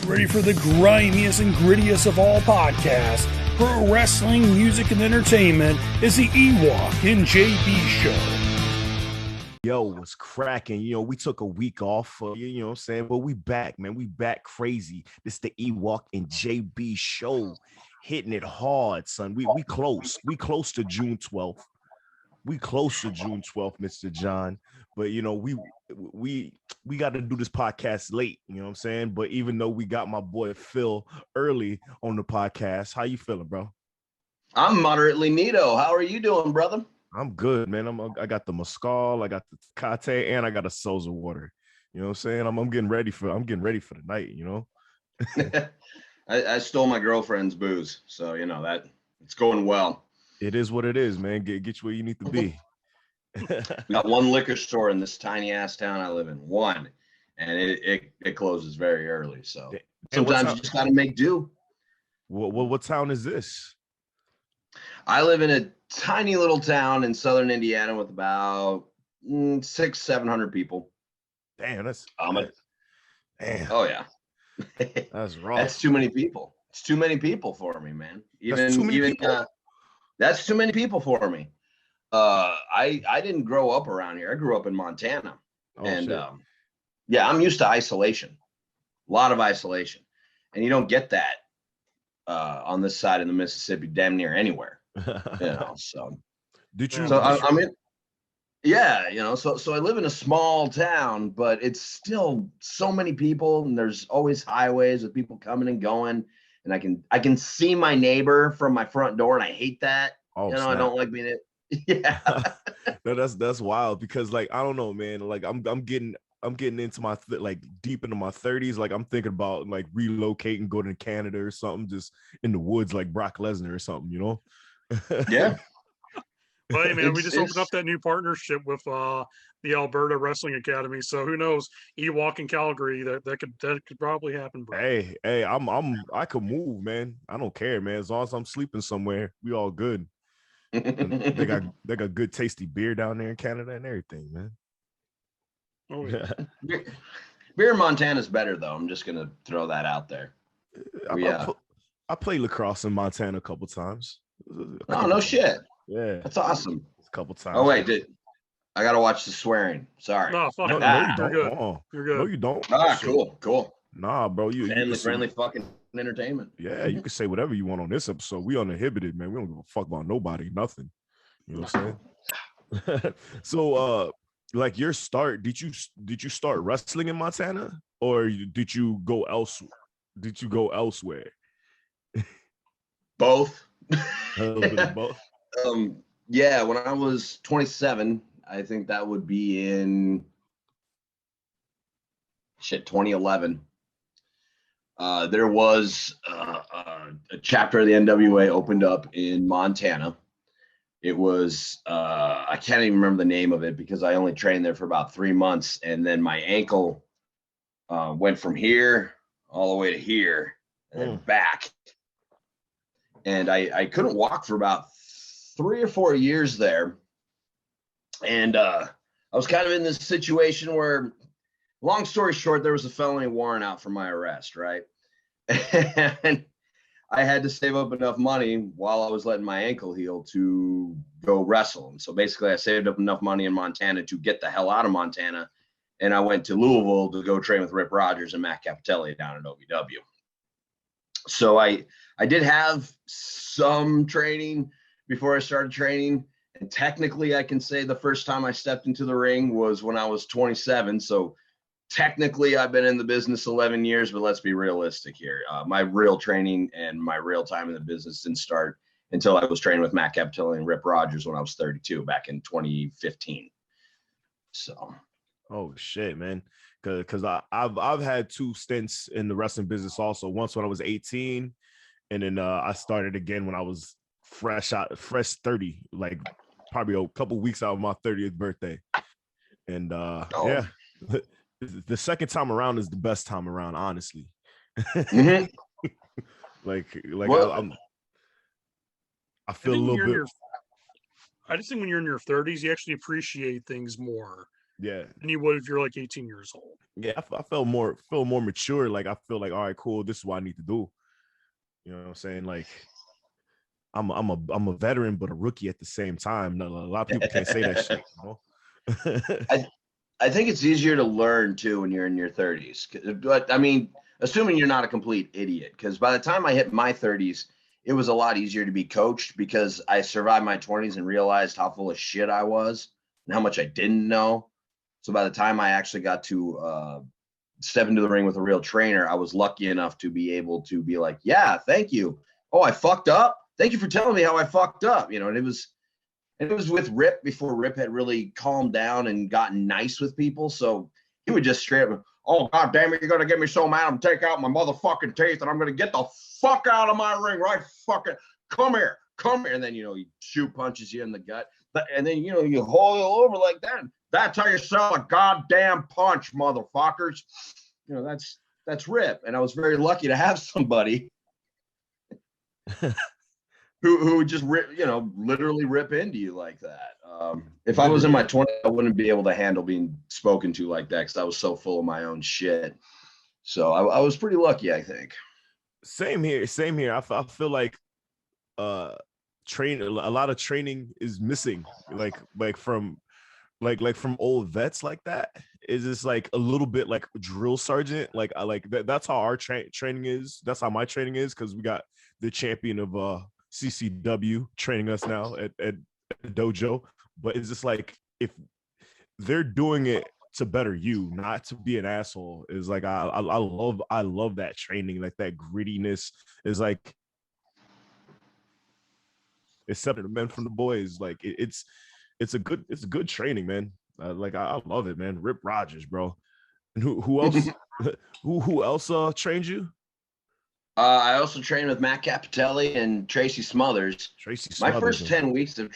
ready for the grimiest and grittiest of all podcasts, pro wrestling, music, and entertainment is the Ewokk and JB Show. Yo, what's cracking? We took a week off, you know what I'm saying? But we back, man. We back crazy. This is the Ewokk and JB Show, hitting it hard, son. We close. We close to June 12th. We close to June 12th, Mr. John. But, we got to do this podcast late, you know what I'm saying? But even though we got my boy Phil Earley on the podcast, how you feeling, bro? I'm moderately neato. How are you doing, brother? I'm good, man. I got the Mescal, I got the Tecate, and I got a Seltzer water. You know what I'm saying? I'm getting ready for the night, you know? I stole my girlfriend's booze, so that it's going well. It is what it is, man. Get you where you need to be. We got one liquor store in this tiny ass town I live in. One, and it closes very early. So sometimes you just gotta make do. What town is this? I live in a tiny little town in southern Indiana with about 600-700 people. Damn, that's damn. Oh yeah, that's rough. That's too many people. It's too many people for me, man. That's too many people for me. I didn't grow up around here. I grew up in Montana, and shit. I'm used to isolation, a lot of isolation, and you don't get that on this side of the Mississippi, damn near anywhere. So did you? So I'm in. Yeah, so I live in a small town, but it's still so many people, and there's always highways with people coming and going, and I can see my neighbor from my front door, and I hate that. Snap. I don't like being it. Yeah. No, that's wild because I don't know, man. I'm getting into my deep into my 30s. I'm thinking about relocating, go to Canada or something, just in the woods like Brock Lesnar or something, you know? Yeah. Well, hey, man, we just opened up that new partnership with the Alberta Wrestling Academy. So who knows? Ewokk in Calgary, that could probably happen, bro. Hey, I could move, man. I don't care, man. As long as I'm sleeping somewhere, we all good. They got good tasty beer down there in Canada and everything, man. Oh yeah. Beer in Montana is better though. I'm just gonna throw that out there. I played lacrosse in Montana a couple times. Oh no shit. Yeah, that's awesome. A couple times. Oh wait, I gotta watch the swearing? Sorry. No, fuck no, that. you You're don't. good. You're good. No, you don't. Ah, cool. Nah, bro, you friendly fucking entertainment. Yeah, you can say whatever you want on this episode. We uninhibited, man. We don't give a fuck about nobody, nothing. You know what I'm saying? So, your start, did you start wrestling in Montana, or did you go elsewhere? Both. A little bit of both. Yeah, when I was 27, I think that would be in 2011. There was a chapter of the NWA opened up in Montana. It was I can't even remember the name of it because I only trained there for about 3 months, and then my ankle went from here all the way to here and then back, and I couldn't walk for about 3 or 4 years there, and I was kind of in this situation where, long story short, there was a felony warrant out for my arrest, right? And I had to save up enough money while I was letting my ankle heal to go wrestle. And so basically I saved up enough money in Montana to get the hell out of Montana. And I went to Louisville to go train with Rip Rogers and Matt Capitelli down at OVW. So I did have some training before I started training. And technically I can say the first time I stepped into the ring was when I was 27. So technically I've been in the business 11 years, but let's be realistic here. My real training and my real time in the business didn't start until I was training with Matt Capitelli and Rip Rogers when I was 32 back in 2015. So. Oh shit, man. Cause I've had 2 stints in the wrestling business also. Once when I was 18, and then I started again when I was fresh 30, probably a couple weeks out of my 30th birthday. And yeah. The second time around is the best time around, honestly. Mm-hmm. I feel a little bit. I just think when you're in your 30s, you actually appreciate things more. than you would if you're like 18 years old. Yeah, I felt more mature. Like I feel like, all right, cool, this is what I need to do. You know what I'm saying? Like I'm a veteran, but a rookie at the same time. A lot of people can't say that shit. You know? I think it's easier to learn too when you're in your 30s. But I mean, assuming you're not a complete idiot, because by the time I hit my 30s, it was a lot easier to be coached because I survived my 20s and realized how full of shit I was and how much I didn't know. So by the time I actually got to step into the ring with a real trainer, I was lucky enough to be able to be like, yeah, thank you. Oh, I fucked up. Thank you for telling me how I fucked up. You know, and it was with Rip before Rip had really calmed down and gotten nice with people. So he would just straight up, oh, God damn it, you're going to get me so mad I'm take out my motherfucking teeth and I'm going to get the fuck out of my ring right fucking, come here. And then, you know, he shoot punches you in the gut. And then, you know, you haul over like that. That's how you sell a goddamn punch, motherfuckers. You know, that's Rip. And I was very lucky to have somebody who would just rip, you know, literally rip into you like that. If I was in my 20s, I wouldn't be able to handle being spoken to like that because I was so full of my own shit. So I was pretty lucky, I think. Same here. I feel like a lot of training is missing, like from old vets like that. Is just like a little bit like drill sergeant. Like I like that. That's how our training is. That's how my training is, because we got the champion of CCW training us now at the dojo. But it's just like, if they're doing it to better you, not to be an asshole, is like I love that training. Like that grittiness is like, it's separating the men from the boys. Like it's a good training, man. Like I love it, man. Rip Rogers, bro. And who else who else trained you? I also trained with Matt Capitelli and Tracy Smothers. My first 10 weeks of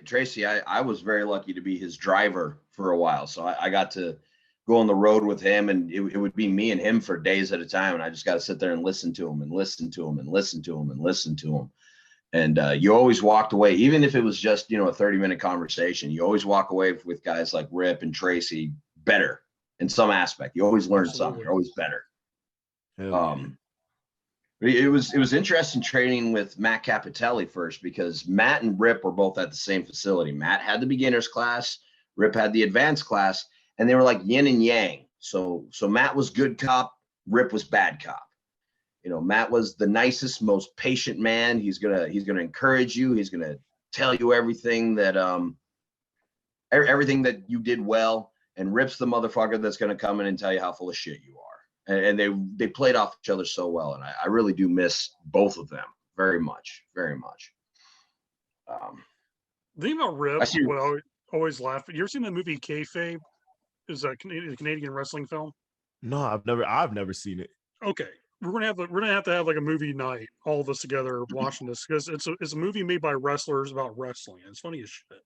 Tracy, I was very lucky to be his driver for a while. So I got to go on the road with him, and it would be me and him for days at a time. And I just got to sit there and listen to him and listen to him and listen to him and listen to him. And you always walked away, even if it was just, you know, a 30-minute conversation, you always walk away with guys like Rip and Tracy better in some aspect. You always learn something. You're always better. It was interesting training with Matt Capitelli first, because Matt and Rip were both at the same facility. Matt had the beginners class, Rip had the advanced class, and they were like yin and yang. So Matt was good cop, Rip was bad cop. You know, Matt was the nicest, most patient man. He's gonna encourage you. He's gonna tell you everything that you did well. And Rip's the motherfucker that's gonna come in and tell you how full of shit you are. And they played off each other so well, and I really do miss both of them very much, very much. The thing about Rip, what I always laugh at. You ever seen the movie Kayfabe? Is a Canadian wrestling film? No, I've never seen it. Okay, we're gonna have to have like a movie night, all of us together watching this, because it's a movie made by wrestlers about wrestling. It's funny as shit.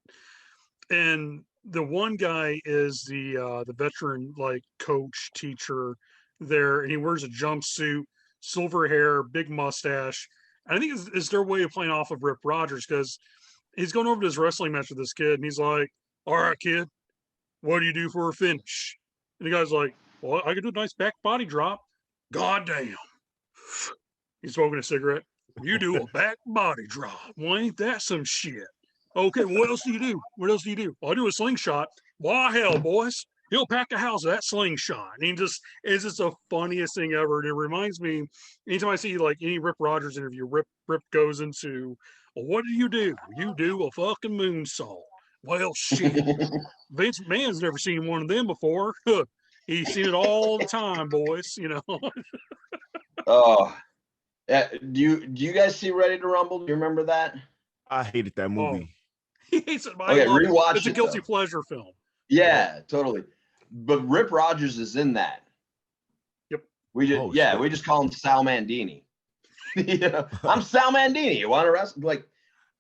And the one guy is the veteran, like, coach teacher there, and he wears a jumpsuit, silver hair, big mustache. And I think it's their way of playing off of Rip Rogers, because he's going over to this wrestling match with this kid, and he's like, all right, kid, what do you do for a finish? And the guy's like, well, I can do a nice back body drop. God damn. He's smoking a cigarette. You do a back body drop. Well, ain't that some shit? Okay, what else do you do? Well, I do a slingshot. Why, hell, boys, he'll pack a house with that slingshot. And it's just the funniest thing ever. And it reminds me, anytime I see like any Rip Rogers interview, Rip goes into, well, what do? You do a fucking moonsault. Well, shit. Vince McMahon's never seen one of them before. He's seen it all the time, boys, you know. Oh, yeah. Do you guys see Ready to Rumble? Do you remember that? I hated that movie. He hates it. Okay, rewatch it. It's a guilty pleasure film. Yeah, totally. But Rip Rogers is in that. Yep. We just call him Sal Mandini. You know, I'm Sal Mandini. You want to wrestle? Like,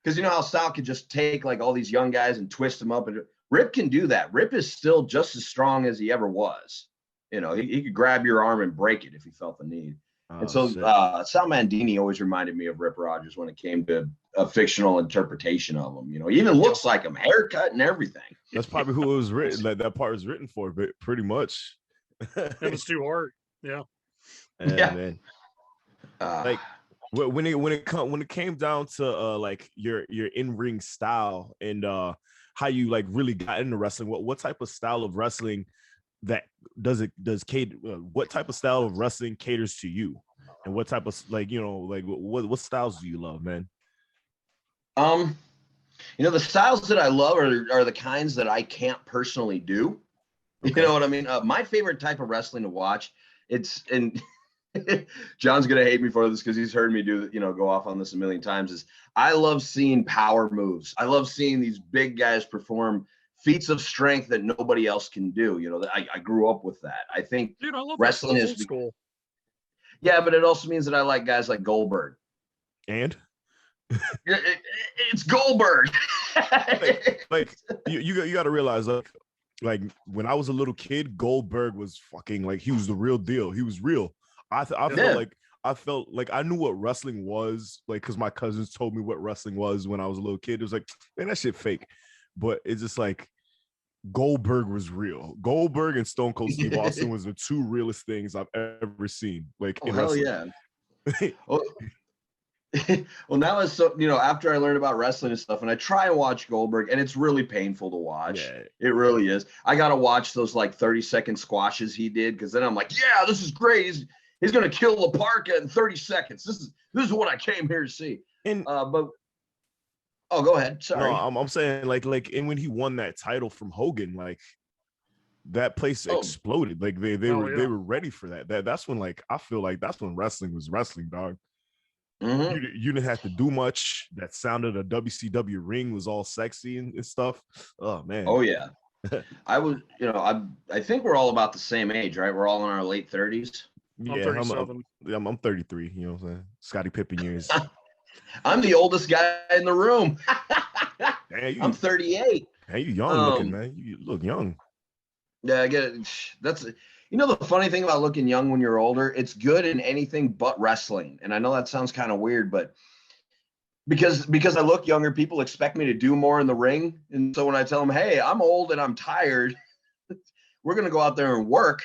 because you know how Sal could just take like all these young guys and twist them up, and Rip can do that. Rip is still just as strong as he ever was. You know, he could grab your arm and break it if he felt the need. And so Sal Mandini always reminded me of Rip Rogers when it came to a fictional interpretation of him. You know, he even looks like him, haircut and everything. That's probably who it was written. That part was written for, but pretty much. It was too hard. Yeah. Yeah, man. Uh, Like when it came down to like your in-ring style and how you like really got into wrestling, what type of style of wrestling that what type of style of wrestling caters to you, and what type of like what styles do you love, man? the styles that I love are the kinds that I can't personally do. Okay. You know what I mean? My favorite type of wrestling to watch, and John's gonna hate me for this because he's heard me go off on this a million times, is I love seeing power moves. I love seeing these big guys perform feats of strength that nobody else can do. I grew up with that. I think Dude, I love wrestling is old school. Yeah, but it also means that I like guys like Goldberg. And it's Goldberg. like you got to realize, like when I was a little kid, Goldberg was fucking like, he was the real deal. He was real. I felt like I knew what wrestling was, like, because my cousins told me what wrestling was when I was a little kid. It was like, man, that shit fake. But it's just like Goldberg was real. Goldberg and Stone Cold Steve Austin was the two realest things I've ever seen. Like, in wrestling. Yeah. Well, now it's so, after I learned about wrestling and stuff, and I try and watch Goldberg, and it's really painful to watch. Yeah. It really is. I got to watch those like 30-second squashes he did, because then I'm like, yeah, this is great. He's going to kill La Parka in 30 seconds. This is what I came here to see. And oh, go ahead. Sorry. No, I'm saying like, and when he won that title from Hogan, like that place exploded. Like they were ready for that. That's when, like, I feel like that's when wrestling was wrestling, dog. Mm-hmm. You didn't have to do much. That sound of the WCW ring was all sexy and stuff. Oh man. Oh yeah. I think we're all about the same age, right? We're all in our late 30s. Yeah, I'm 37. I'm 33. You know what I'm saying? Scottie Pippen years. I'm the oldest guy in the room. I'm 38. Hey, you young looking, man. You look young. Yeah, I get it. That's the funny thing about looking young when you're older, it's good in anything but wrestling. And I know that sounds kind of weird, but because I look younger, people expect me to do more in the ring. And so when I tell them, hey, I'm old and I'm tired, we're going to go out there and work.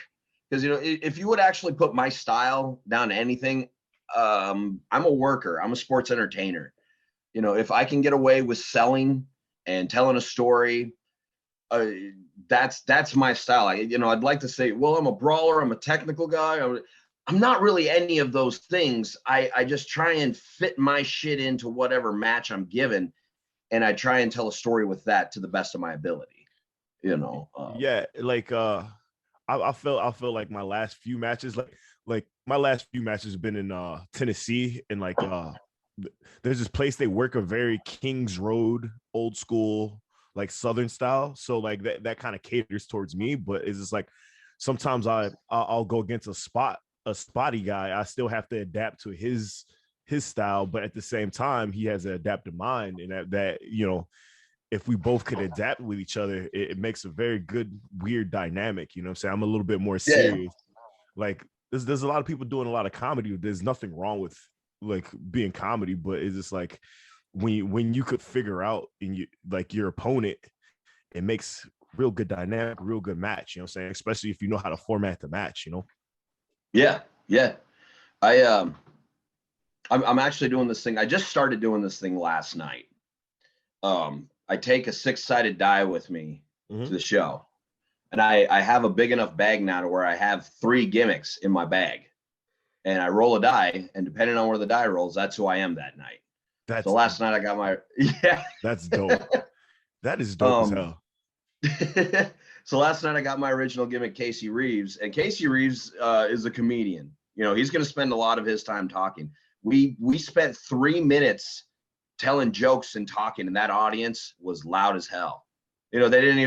Because, if you would actually put my style down to anything, I'm a worker. I'm a sports entertainer. If I can get away with selling and telling a story, that's my style. I'd like to say, well, I'm a brawler. I'm a technical guy. I'm not really any of those things. I just try and fit my shit into whatever match I'm given, and I try and tell a story with that to the best of my ability. Yeah, like I feel like my last few matches, like my last few matches have been in Tennessee, and like there's this place they work a very Kings Road, old school, like Southern style. So like that kind of caters towards me, but it's just like sometimes I'll go against a spotty guy. I still have to adapt to his style, but at the same time, he has an adaptive mind, and that if we both could adapt with each other, it makes a very good, weird dynamic. You know what I'm saying? I'm a little bit more serious. Yeah. Like there's a lot of people doing a lot of comedy. There's nothing wrong with like being comedy, but it's just like when you could figure out your opponent, it makes real good dynamic, real good match. You know what I'm saying? Especially if you know how to format the match, Yeah. I'm actually doing this thing. I just started doing this thing last night. I take a 6-sided die with me to the show, and I have a big enough bag now to where I have 3 gimmicks in my bag, and I roll a die, and depending on where the die rolls, that's who I am that night. So last night I got my That's dope. That is dope as hell. So last night I got my original gimmick, Casey Reeves, and Casey Reeves is a comedian. He's going to spend a lot of his time talking. We spent 3 minutes telling jokes and talking, and that audience was loud as hell. They didn't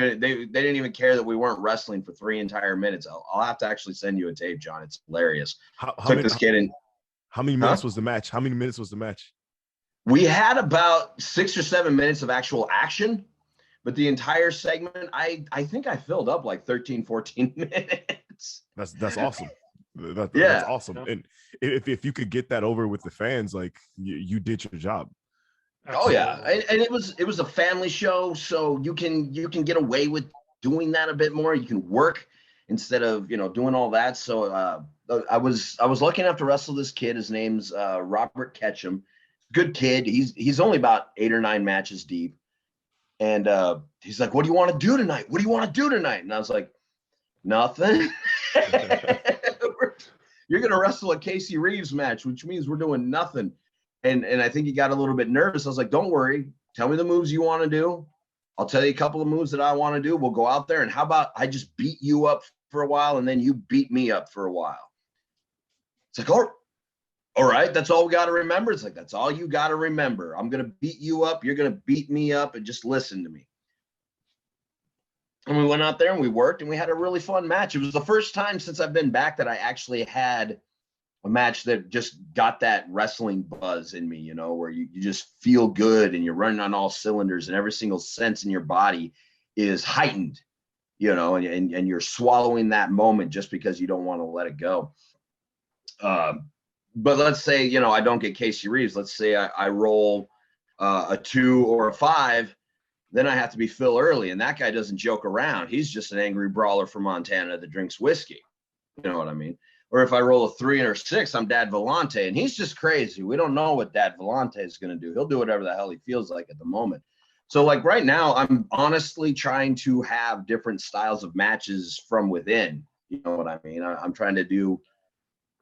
even care that we weren't wrestling for 3 entire minutes. I'll have to actually send you a tape, John. It's hilarious. How many minutes was the match? How many minutes was the match? We had about 6 or 7 minutes of actual action, but the entire segment, I think I filled up like 13, 14 minutes. That's awesome. That's awesome. And if you could get that over with the fans, like you did your job. Oh yeah, Absolutely. and it was a family show, so you can get away with doing that a bit more. You can work instead of doing all that. So I was lucky enough to wrestle this kid. His name's Robert Ketchum. Good kid. He's only about 8 or 9 matches deep, and he's like, "What do you want to do tonight? What do you want to do tonight?" And I was like, "Nothing." You're gonna wrestle a Casey Reeves match, which means we're doing nothing. And I think he got a little bit nervous. I was like, "Don't worry, tell me the moves you want to do. I'll tell you a couple of moves that I want to do. We'll go out there, and how about I just beat you up for a while, and then you beat me up for a while." It's like, "Oh, all right, that's all we got to remember." It's like, "That's all you got to remember. I'm gonna beat you up. You're gonna beat me up, and just listen to me." And we went out there and we worked and we had a really fun match. It was the first time since I've been back that I actually had a match that just got that wrestling buzz in me, where you just feel good and you're running on all cylinders and every single sense in your body is heightened, and you're swallowing that moment just because you don't want to let it go. But let's say, I don't get Casey Reeves. Let's say I roll a 2 or a 5. Then I have to be Phil Earley, and that guy doesn't joke around. He's just an angry brawler from Montana that drinks whiskey. You know what I mean? Or if I roll a 3 or 6, I'm Dad Vellante, and he's just crazy. We don't know what Dad Vellante is going to do. He'll do whatever the hell he feels like at the moment. So, like right now, I'm honestly trying to have different styles of matches from within. You know what I mean? I'm trying to do,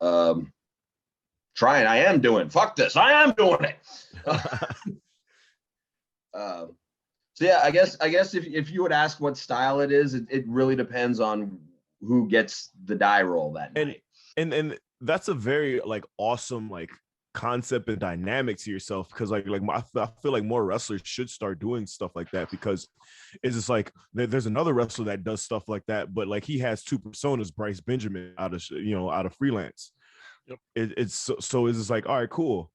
I am doing, fuck this, I am doing it. So yeah, I guess if you would ask what style it is, it really depends on who gets the die roll that night. And that's a very like awesome like concept and dynamic to yourself, because I feel like more wrestlers should start doing stuff like that, because it's just like there's another wrestler that does stuff like that, but like he has 2 personas, Bryce Benjamin out of freelance. Yep. It's so it's just like, all right, cool.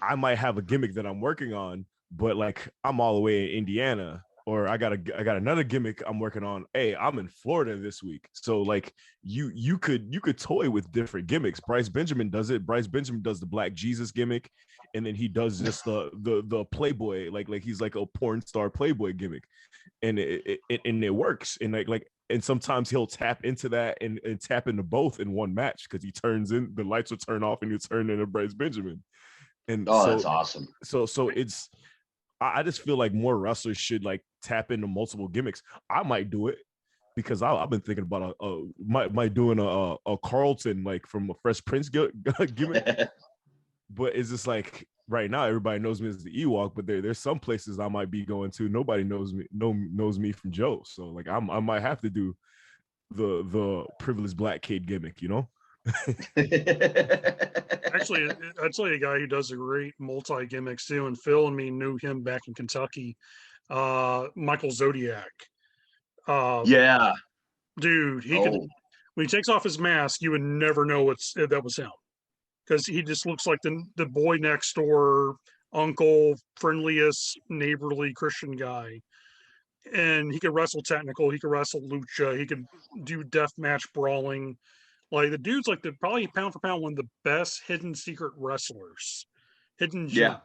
I might have a gimmick that I'm working on, but like I'm all the way in Indiana, or I got another gimmick I'm working on. Hey, I'm in Florida this week. So like you could toy with different gimmicks. Bryce Benjamin does it. Bryce Benjamin does the Black Jesus gimmick, and then he does just the Playboy, like he's like a porn star Playboy gimmick. And it works. And and sometimes he'll tap into that and tap into both in one match, because he turns in, the lights will turn off and you turn into Bryce Benjamin. And that's awesome. So it's, I just feel like more wrestlers should like tap into multiple gimmicks. I might do it because I've been thinking about might doing a Carlton like from a Fresh Prince gimmick. But it's just like right now everybody knows me as the Ewokk, but there's some places I might be going to nobody knows me from Joe. So like I might have to do the privileged black kid gimmick, Actually, I tell you a guy who does a great multi gimmicks too, and Phil and me knew him back in Kentucky. Michael Zodiac. Yeah. Dude, he could, when he takes off his mask, you would never know that was him, because he just looks like the boy next door, uncle, friendliest, neighborly Christian guy. And he could wrestle technical, he could wrestle lucha, he could do death match brawling. Like the dude's like probably pound for pound one of the best hidden secret wrestlers, hidden gems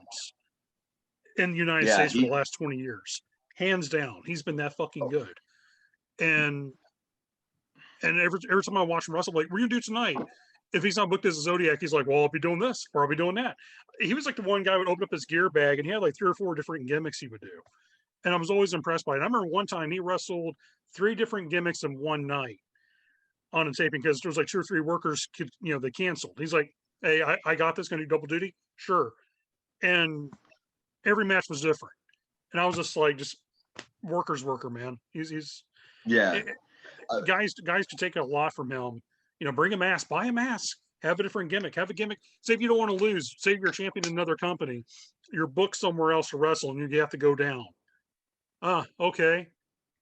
in the United States for the last 20 years. Hands down, he's been that fucking good. And every time I watch him wrestle, I'm like, we're gonna do tonight. If he's not booked as a Zodiac, he's like, well, I'll be doing this or I'll be doing that. He was like the one guy who would open up his gear bag and he had like 3 or 4 different gimmicks he would do. And I was always impressed by it. I remember one time he wrestled 3 different gimmicks in one night on a taping, because there was like 2 or 3 workers they canceled. He's like, hey, I got this, gonna do double duty, sure. And every match was different, and I was just like, just worker, man. He's guys could take a lot from him. Bring a mask, buy a mask, have a different gimmick, have a gimmick. Say if you don't want to lose, say if you're a champion in another company, you're booked somewhere else to wrestle and you have to go down. Okay,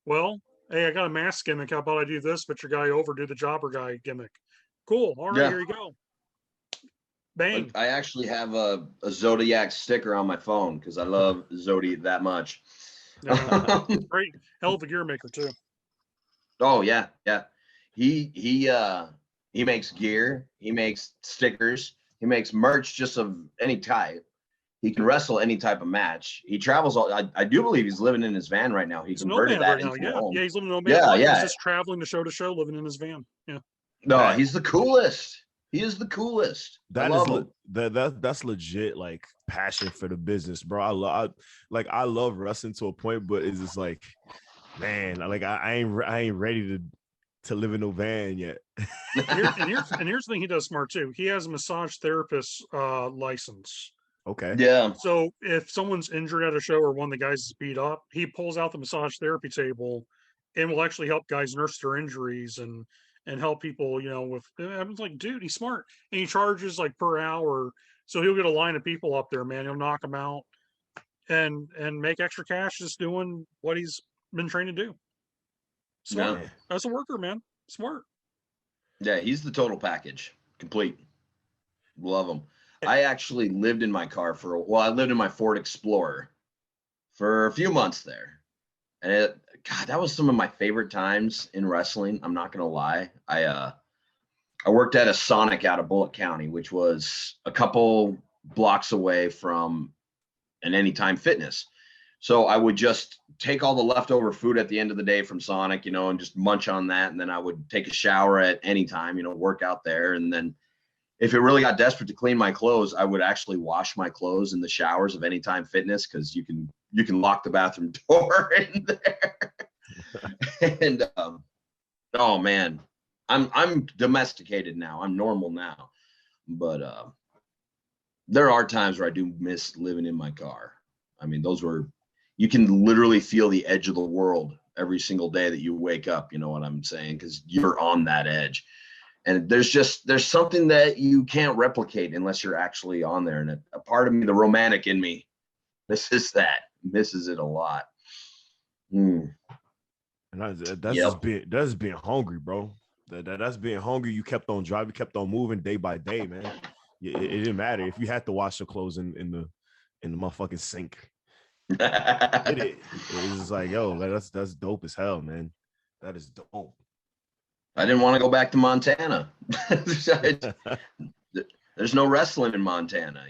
well, hey, I got a mask gimmick. How about I do this, but your guy over, do the jobber guy gimmick. Cool. All right, here you go. Bang. I actually have a Zodiac sticker on my phone because I love Zodi that much. Great. Hell of a gear maker too. Oh yeah. He makes gear, he makes stickers, he makes merch just of any type. He can wrestle any type of match. He travels all. I do believe he's living in his van right now. He He's converted that right now. into a home. Yeah, he's living in a van. Yeah, He's just traveling to show, living in his van. Yeah. No, he's the coolest. He is the coolest. That's legit, like, passion for the business, bro. I love wrestling to a point, but it's just like, man, like I ain't ready to live in no van yet. and here's the thing he does smart too. He has a massage therapist license. Okay. Yeah. So if someone's injured at a show or one of the guys is beat up, he pulls out the massage therapy table and will actually help guys nurse their injuries and help people, with. I was like, dude, he's smart, and he charges like per hour. So he'll get a line of people up there, man. He'll knock them out and make extra cash just doing what he's been trained to do. Smart. Yeah. That's a worker, man. Smart. Yeah, he's the total package. Complete. Love him. I actually lived in my car I lived in my Ford Explorer for a few months there. And that was some of my favorite times in wrestling. I'm not going to lie. I worked at a Sonic out of Bullitt County, which was a couple blocks away from an Anytime Fitness. So I would just take all the leftover food at the end of the day from Sonic, and just munch on that. And then I would take a shower at Anytime, work out there. And then if it really got desperate to clean my clothes, I would actually wash my clothes in the showers of Anytime Fitness, because you can lock the bathroom door in there. And oh man, I'm domesticated now. I'm normal now. But there are times where I do miss living in my car. I mean, you can literally feel the edge of the world every single day that you wake up. You know what I'm saying? Because you're on that edge. And there's something that you can't replicate unless you're actually on there. And a part of me, the romantic in me, misses it a lot. And that's being hungry, bro. That's being hungry. You kept on driving, kept on moving day by day, man. It didn't matter if you had to wash your clothes in the motherfucking sink. It was like, yo, that's dope as hell, man. That is dope. I didn't want to go back to Montana. There's no wrestling in Montana,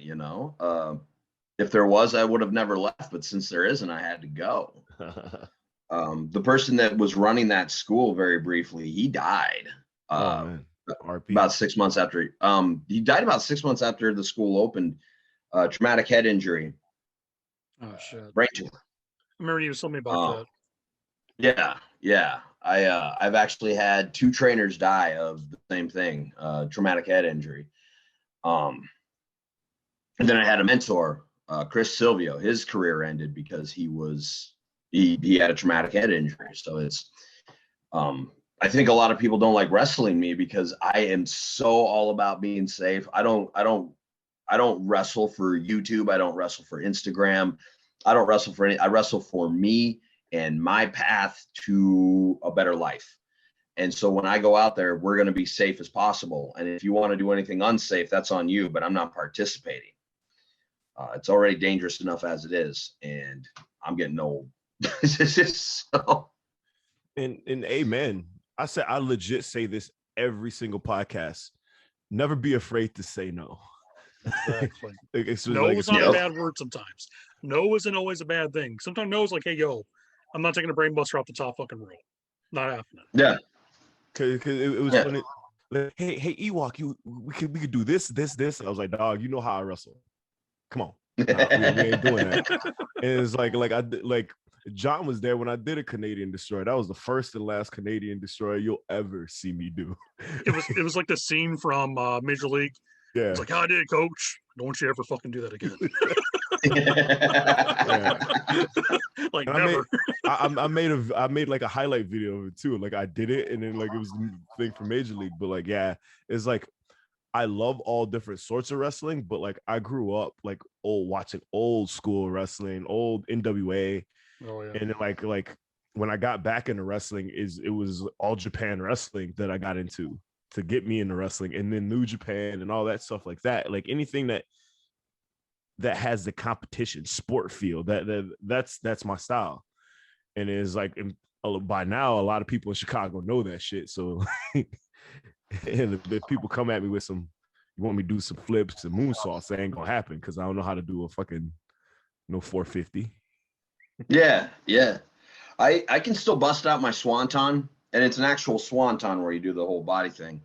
If there was, I would have never left. But since there isn't, I had to go. The person that was running that school very briefly, he died. About 6 months after. He died about 6 months after the school opened. Traumatic head injury. Oh shit! Brain tumor. I remember you told me about that. Yeah. I've actually had 2 trainers die of the same thing, traumatic head injury. And then I had a mentor, Chris Silvio. His career ended because he had a traumatic head injury. So it's, I think a lot of people don't like wrestling me because I am so all about being safe. I don't wrestle for YouTube. I don't wrestle for Instagram. I wrestle for me and my path to a better life. And so when I go out there, we're going to be safe as possible. And if you want to do anything unsafe, that's on you, but I'm not participating. It's already dangerous enough as it is. And I'm getting old. So. And amen. I legit say this every single podcast. Never be afraid to say no. Exactly. No is not a bad word sometimes. No isn't always a bad thing. Sometimes no is like, hey, yo, I'm not taking a brain buster off the top fucking rope. Not happening. Yeah. Cause it was funny. Like, hey, Ewokk, we could do this. I was like, dog, you know how I wrestle. Come on. We ain't doing that. And it's like John was there when I did a Canadian Destroyer. That was the first and last Canadian Destroyer you'll ever see me do. It was like the scene from Major League. Yeah. It's like, I did, coach. Don't you ever fucking do that again. Like never. I made like a highlight video of it too. Like I did it, and then like it was the thing for Major League. But like, yeah, it's like I love all different sorts of wrestling, but like I grew up like watching old school wrestling, old NWA. Oh yeah. And then like when I got back into wrestling, it was All Japan Wrestling that I got into to get me into wrestling, and then New Japan and all that stuff like that. Like anything that has the competition sport feel, that's my style. And it's like by now a lot of people in Chicago know that shit. So and if people come at me with some, You want me to do some flips and moonsaults? That ain't gonna happen because I don't know how to do a fucking 450. Yeah, yeah. I can still bust out my swanton, and it's an actual swanton where you do the whole body thing.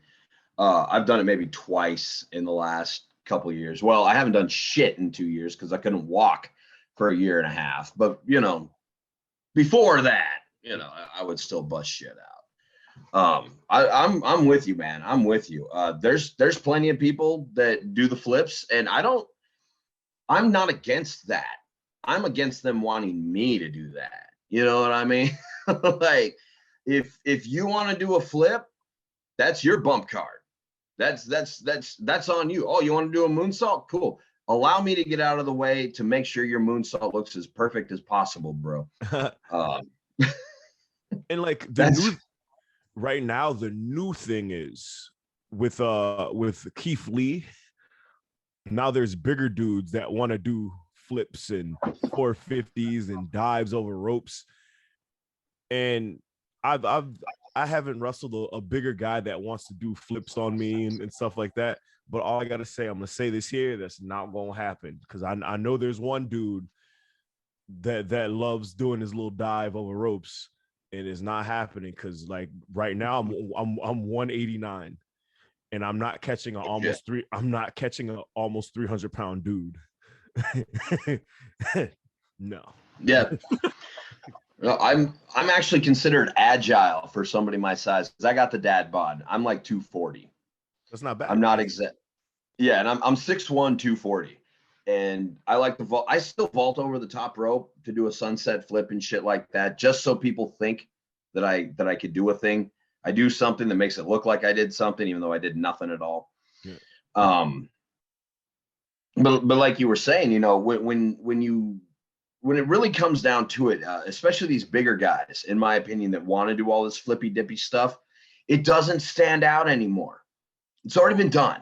I've done it maybe twice in the last couple of years. Well, I haven't done shit in 2 years because I couldn't walk for a year and a half. But before that, I would still bust shit out. I'm with you, man. I'm with you. There's plenty of people that do the flips, and I'm not against that. I'm against them wanting me to do that. You know what I mean? Like, if you want to do a flip, that's your bump card. That's on you. Oh, you want to do a moonsault? Cool. Allow me to get out of the way to make sure your moonsault looks as perfect as possible, bro. And like right now, the new thing is with Keith Lee. Now there's bigger dudes that want to do flips and 450s and dives over ropes. And I haven't wrestled a bigger guy that wants to do flips on me and stuff like that. But all I gotta say, I'm gonna say this here, that's not gonna happen because I know there's one dude that loves doing his little dive over ropes, and it's not happening because like right now I'm 189, and I'm not catching an almost 300-pound dude. No. Yeah. No, I'm actually considered agile for somebody my size because I got the dad bod. I'm like 240. That's not bad. I'm not exact. Yeah, and I'm 6'1", 240. And I like to vault. I still vault over the top rope to do a sunset flip and shit like that, just so people think that I could do a thing. I do something that makes it look like I did something, even though I did nothing at all. Yeah. But like you were saying, when it really comes down to it, especially these bigger guys, in my opinion, that want to do all this flippy dippy stuff, it doesn't stand out anymore. It's already been done.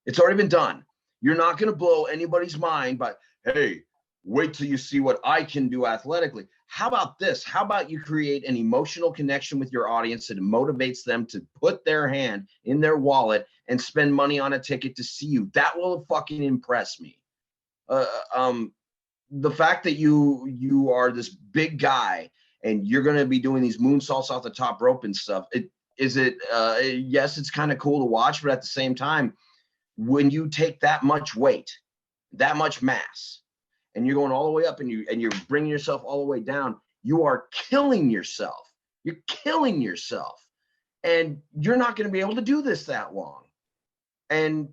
It's already been done. You're not going to blow anybody's mind by, hey, wait till you see what I can do athletically. How about this? How about you create an emotional connection with your audience that motivates them to put their hand in their wallet and spend money on a ticket to see you? That will fucking impress me. The fact that you are this big guy and you're going to be doing these moonsaults off the top rope and stuff, yes, it's kind of cool to watch, but at the same time, when you take that much weight, that much mass, and you're going all the way up and you're bringing yourself all the way down, you are killing yourself. You're killing yourself, and you're not going to be able to do this that long. And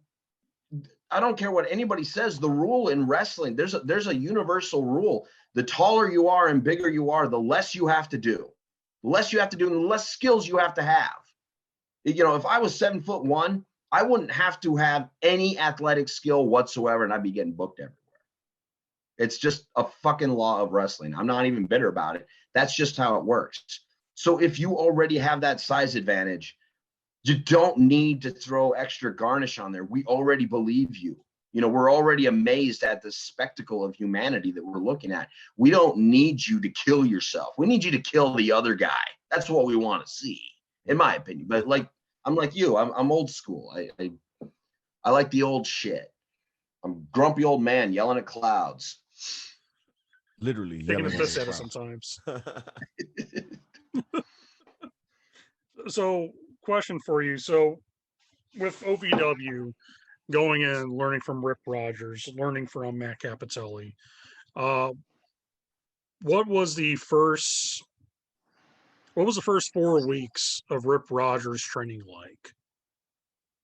I don't care what anybody says. The rule in wrestling, there's a universal rule. The taller you are and bigger you are, the less you have to do. The less you have to do, and the less skills you have to have. If I was 7'1", I wouldn't have to have any athletic skill whatsoever, and I'd be getting booked everywhere. It's just a fucking law of wrestling. I'm not even bitter about it. That's just how it works. So if you already have that size advantage, you don't need to throw extra garnish on there. We already believe you. We're already amazed at the spectacle of humanity that we're looking at. We don't need you to kill yourself. We need you to kill the other guy. That's what we want to see, in my opinion. But I'm like you. I'm old school. I like the old shit. I'm a grumpy old man yelling at clouds. Literally taking a yelling piss at at it clouds. sometimes. So, question for you. So, with OVW going in, learning from Rip Rogers, learning from Matt Capitelli, what was the first 4 weeks of Rip Rogers training like?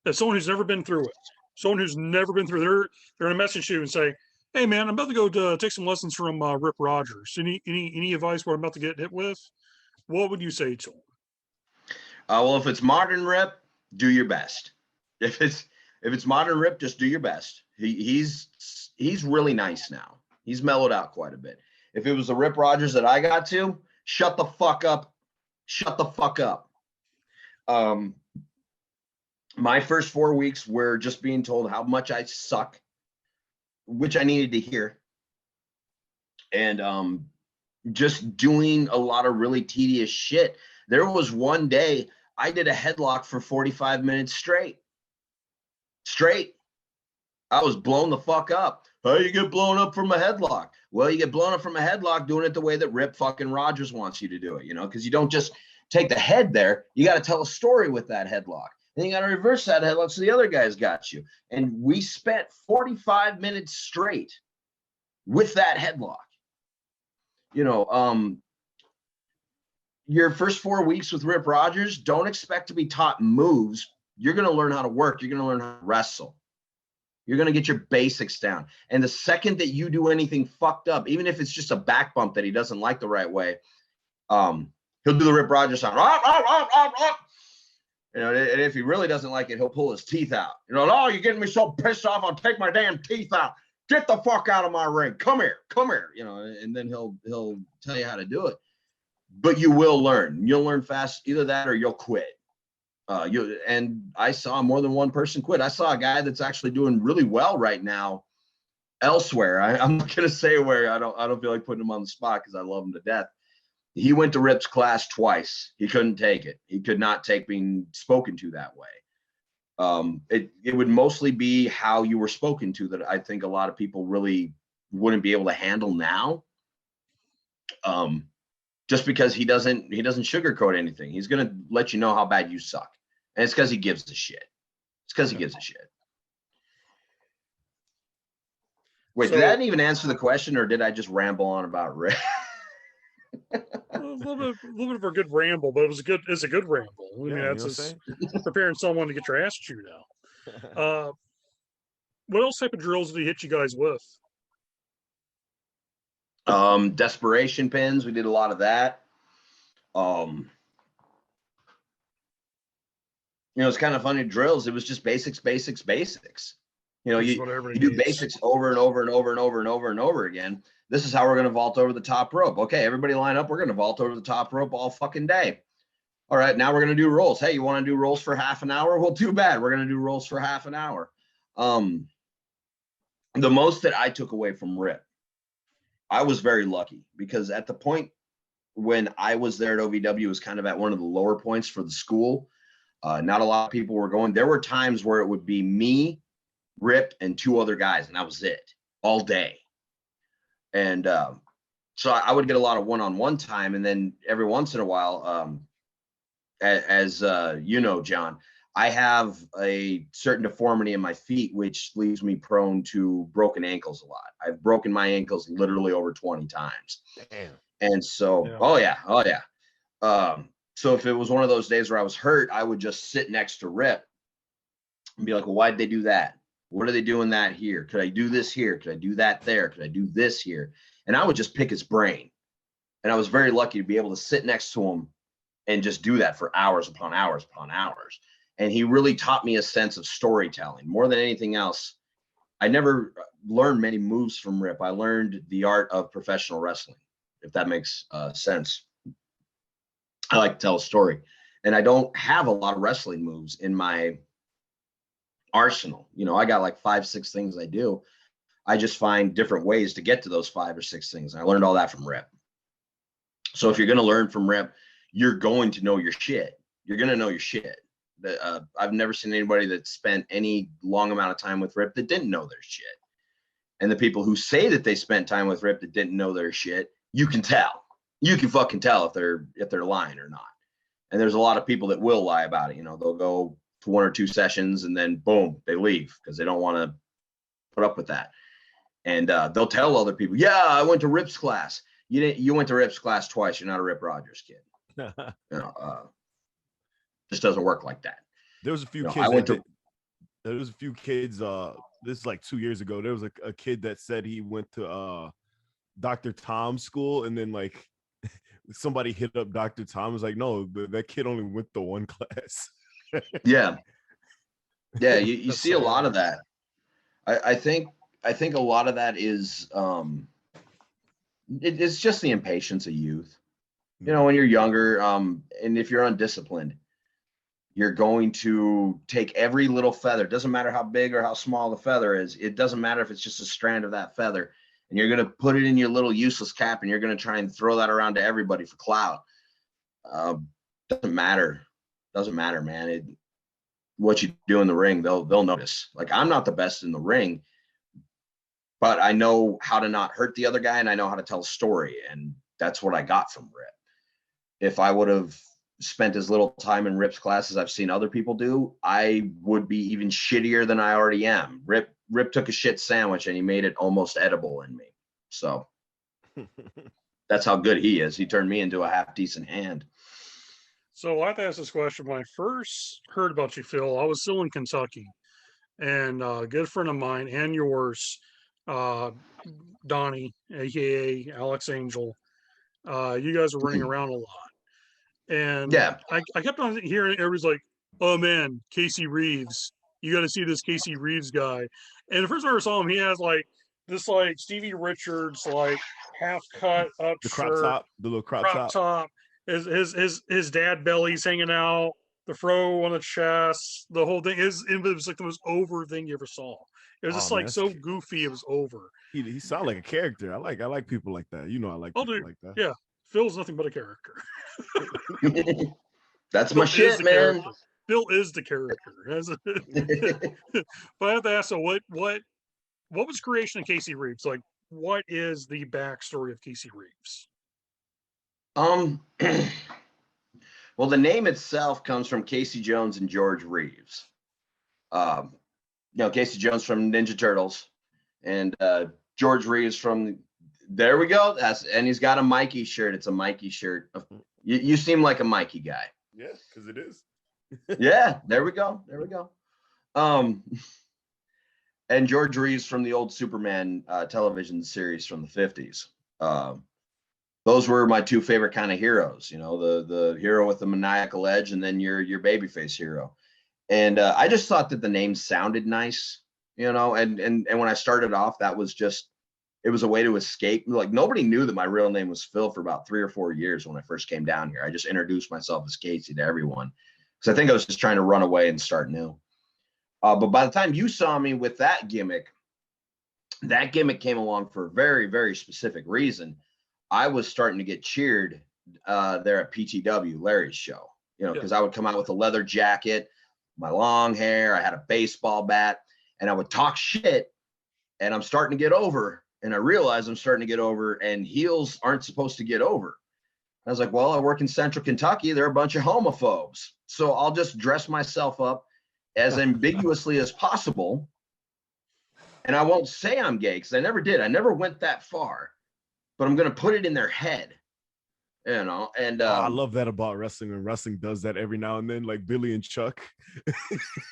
As someone who's never been through it, they're gonna message you and say, "Hey man, I'm about to go take some lessons from Rip Rogers. Any advice what I'm about to get hit with?" What would you say to him? Well, if it's modern Rip, do your best. If it's modern Rip, just do your best. He's really nice now. He's mellowed out quite a bit. If it was the Rip Rogers that I got to, shut the fuck up. Shut the fuck up. My first 4 weeks were just being told how much I suck, which I needed to hear. And just doing a lot of really tedious shit. There was one day I did a headlock for 45 minutes straight. I was blown the fuck up. How you get blown up from a headlock? Well, you get blown up from a headlock doing it the way that Rip fucking Rogers wants you to do it, you know, because you don't just take the head there. You got to tell a story with that headlock. Then you got to reverse that headlock so the other guy's got you. And we spent 45 minutes straight with that headlock. You know, your first 4 weeks with Rip Rogers, don't expect to be taught moves. You're going to learn how to work. You're going to learn how to wrestle. You're going to get your basics down. And the second that you do anything fucked up, even if it's just a back bump that he doesn't like the right way, he'll do the Rip Rogers sound. You know, and if he really doesn't like it, he'll pull his teeth out. You know, oh, you're getting me so pissed off, I'll take my damn teeth out. Get the fuck out of my ring. Come here. You know, and then he'll tell you how to do it. But you will learn. You'll learn fast. Either that or you'll quit. And I saw more than one person quit. I saw a guy that's actually doing really well right now elsewhere. I'm not gonna say where. I don't feel like putting him on the spot because I love him to death. He went to Rip's class twice. He couldn't take it. He could not take being spoken to that way. It would mostly be how you were spoken to that I think a lot of people really wouldn't be able to handle now. Just because he doesn't sugarcoat anything. He's gonna let you know how bad you suck. And it's because he gives a shit. It's because he gives a shit. Wait, did that even answer the question, or did I just ramble on about Rick? A little bit of a good ramble, but it's a good ramble. I mean, that's just preparing someone to get your ass chewed out. What else type of drills did he hit you guys with? Desperation pins. We did a lot of that. You know, it's kind of funny drills. It was just basics. You know, you do basics over and over and over and over and over and over again. This is how we're going to vault over the top rope. Okay, everybody line up. We're going to vault over the top rope all fucking day. All right, now we're going to do rolls. Hey, you want to do rolls for half an hour? Well, too bad. We're going to do rolls for half an hour. The most that I took away from Rip, I was very lucky because at the point when I was there at OVW, it was kind of at one of the lower points for the school. Not a lot of people were going. There were times where it would be me, Rip, and two other guys, and that was it all day. And so I would get a lot of one-on-one time, and then every once in a while, as you know, John, I have a certain deformity in my feet, which leaves me prone to broken ankles a lot. I've broken my ankles literally over 20 times. Damn. And so, Yeah. oh yeah. So if it was one of those days where I was hurt, I would just sit next to Rip and be like, well, why'd they do that? What are they doing that here? Could I do this here? Could I do that there? Could I do this here? And I would just pick his brain. And I was very lucky to be able to sit next to him and just do that for hours upon hours upon hours. And he really taught me a sense of storytelling. More than anything else, I never learned many moves from Rip. I learned the art of professional wrestling, if that makes sense. I like to tell a story. And I don't have a lot of wrestling moves in my arsenal. You know, I got like 5-6 things I do. I just find different ways to get to those 5 or 6 things. And I learned all that from Rip. So if you're going to learn from Rip, you're going to know your shit. You're going to know your shit. I've never seen anybody that spent any long amount of time with Rip that didn't know their shit. And the people who say that they spent time with Rip that didn't know their shit, you can tell. You can fucking tell if they're lying or not. And there's a lot of people that will lie about it. You know, they'll go to 1 or 2 sessions and then boom, they leave because they don't want to put up with that. And they'll tell other people, yeah, I went to Rip's class. You went to Rip's class twice. You're not a Rip Rogers kid. You know, just doesn't work like that. There was a few kids. There was a few kids. This is like 2 years ago. There was a kid that said he went to Dr. Tom's school, and then like somebody hit up Dr. Tom. Was like, no, that kid only went to one class. Yeah. You see a lot of that. I think a lot of that is it's just the impatience of youth. You know, when you're younger, and if you're undisciplined, you're going to take every little feather. It doesn't matter how big or how small the feather is. It doesn't matter if it's just a strand of that feather. And you're going to put it in your little useless cap, and you're going to try and throw that around to everybody for clout. Doesn't matter. Doesn't matter, man. what you do in the ring, they'll notice. Like, I'm not the best in the ring, but I know how to not hurt the other guy, and I know how to tell a story, and that's what I got from Rip. If I would have spent as little time in Rip's class as I've seen other people do, I would be even shittier than I already am. Rip took a shit sandwich and he made it almost edible in me. So that's how good he is. He turned me into a half decent hand. So I have to ask this question. When I first heard about you, Phil, I was still in Kentucky, and a good friend of mine and yours, uh, Donnie, aka Alex Angel, you guys were running around a lot. And Yeah. I kept on hearing everybody's like, oh man, Casey Reeves. You got to see this Casey Reeves guy. And the first time I saw him, he has like this like Stevie Richards like half cut up The crop shirt, top, the little crop top. His dad belly's hanging out, the fro on the chest, the whole thing it was like the most over thing you ever saw. It was just Oh, man, like so goofy, it was over. He sound like a character. I like people like that. You know, I like Oh, people dude, like that. yeah. Phil's nothing but a character. That's my shit, man. Character. Phil is the character. But I have to ask, so what was creation of Casey Reeves? Like, what is the backstory of Casey Reeves? Well, the name itself comes from Casey Jones and George Reeves. Casey Jones from Ninja Turtles, and George Reeves from. There we go. And he's got a Mikey shirt. It's a Mikey shirt. You seem like a Mikey guy. Yeah, because it is. Yeah, there we go. And George Reeves from the old Superman television series from the 50s. Those were my two favorite kind of heroes, the hero with the maniacal edge, and then your babyface hero. And I just thought that the name sounded nice, and when I started off, that was just, it was a way to escape. Like, nobody knew that my real name was Phil for about 3 or 4 years when I first came down here. I just introduced myself as Casey to everyone because I think I was just trying to run away and start new. But by the time you saw me with that gimmick came along for a very, very specific reason. I was starting to get cheered there at PTW, Larry's show, because I would come out with a leather jacket, my long hair, I had a baseball bat, and I would talk shit, and I'm starting to get over, and I realize I'm starting to get over, and heels aren't supposed to get over. I was like, well, I work in Central Kentucky. They're a bunch of homophobes. So I'll just dress myself up as ambiguously as possible. And I won't say I'm gay because I never did. I never went that far. But I'm going to put it in their head, and I love that about wrestling. When wrestling does that every now and then, like Billy and Chuck.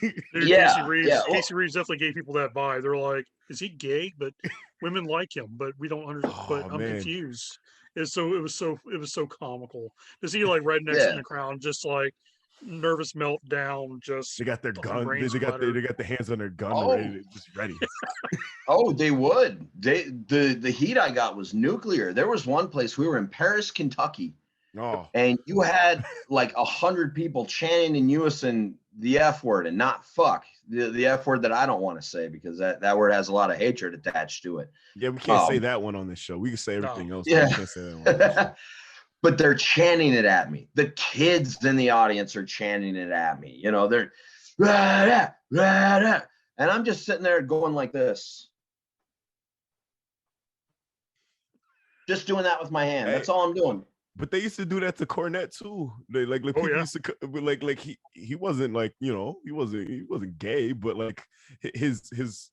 Dude, Casey Reeves definitely gave people that vibe. They're like, is he gay? But women like him, but we don't understand. But I'm confused. It was so comical to see like rednecks in the crowd, just like nervous meltdown. Just they got their gun. They got the hands on their gun, ready. Oh, they would. The heat I got was nuclear. There was one place, we were in Paris, Kentucky, and you had like 100 people chanting in unison the F word, and not fuck, the F word that I don't want to say because that word has a lot of hatred attached to it. Yeah, we can't say that one on this show. We can say everything else. Yeah. We can't say that one. But they're chanting it at me. The kids in the audience are chanting it at me. They're rah, rah, rah, and I'm just sitting there going like this. Just doing that with my hand. That's all I'm doing. But they used to do that to Cornette too. They people used to like he wasn't like, he wasn't gay, but like his he's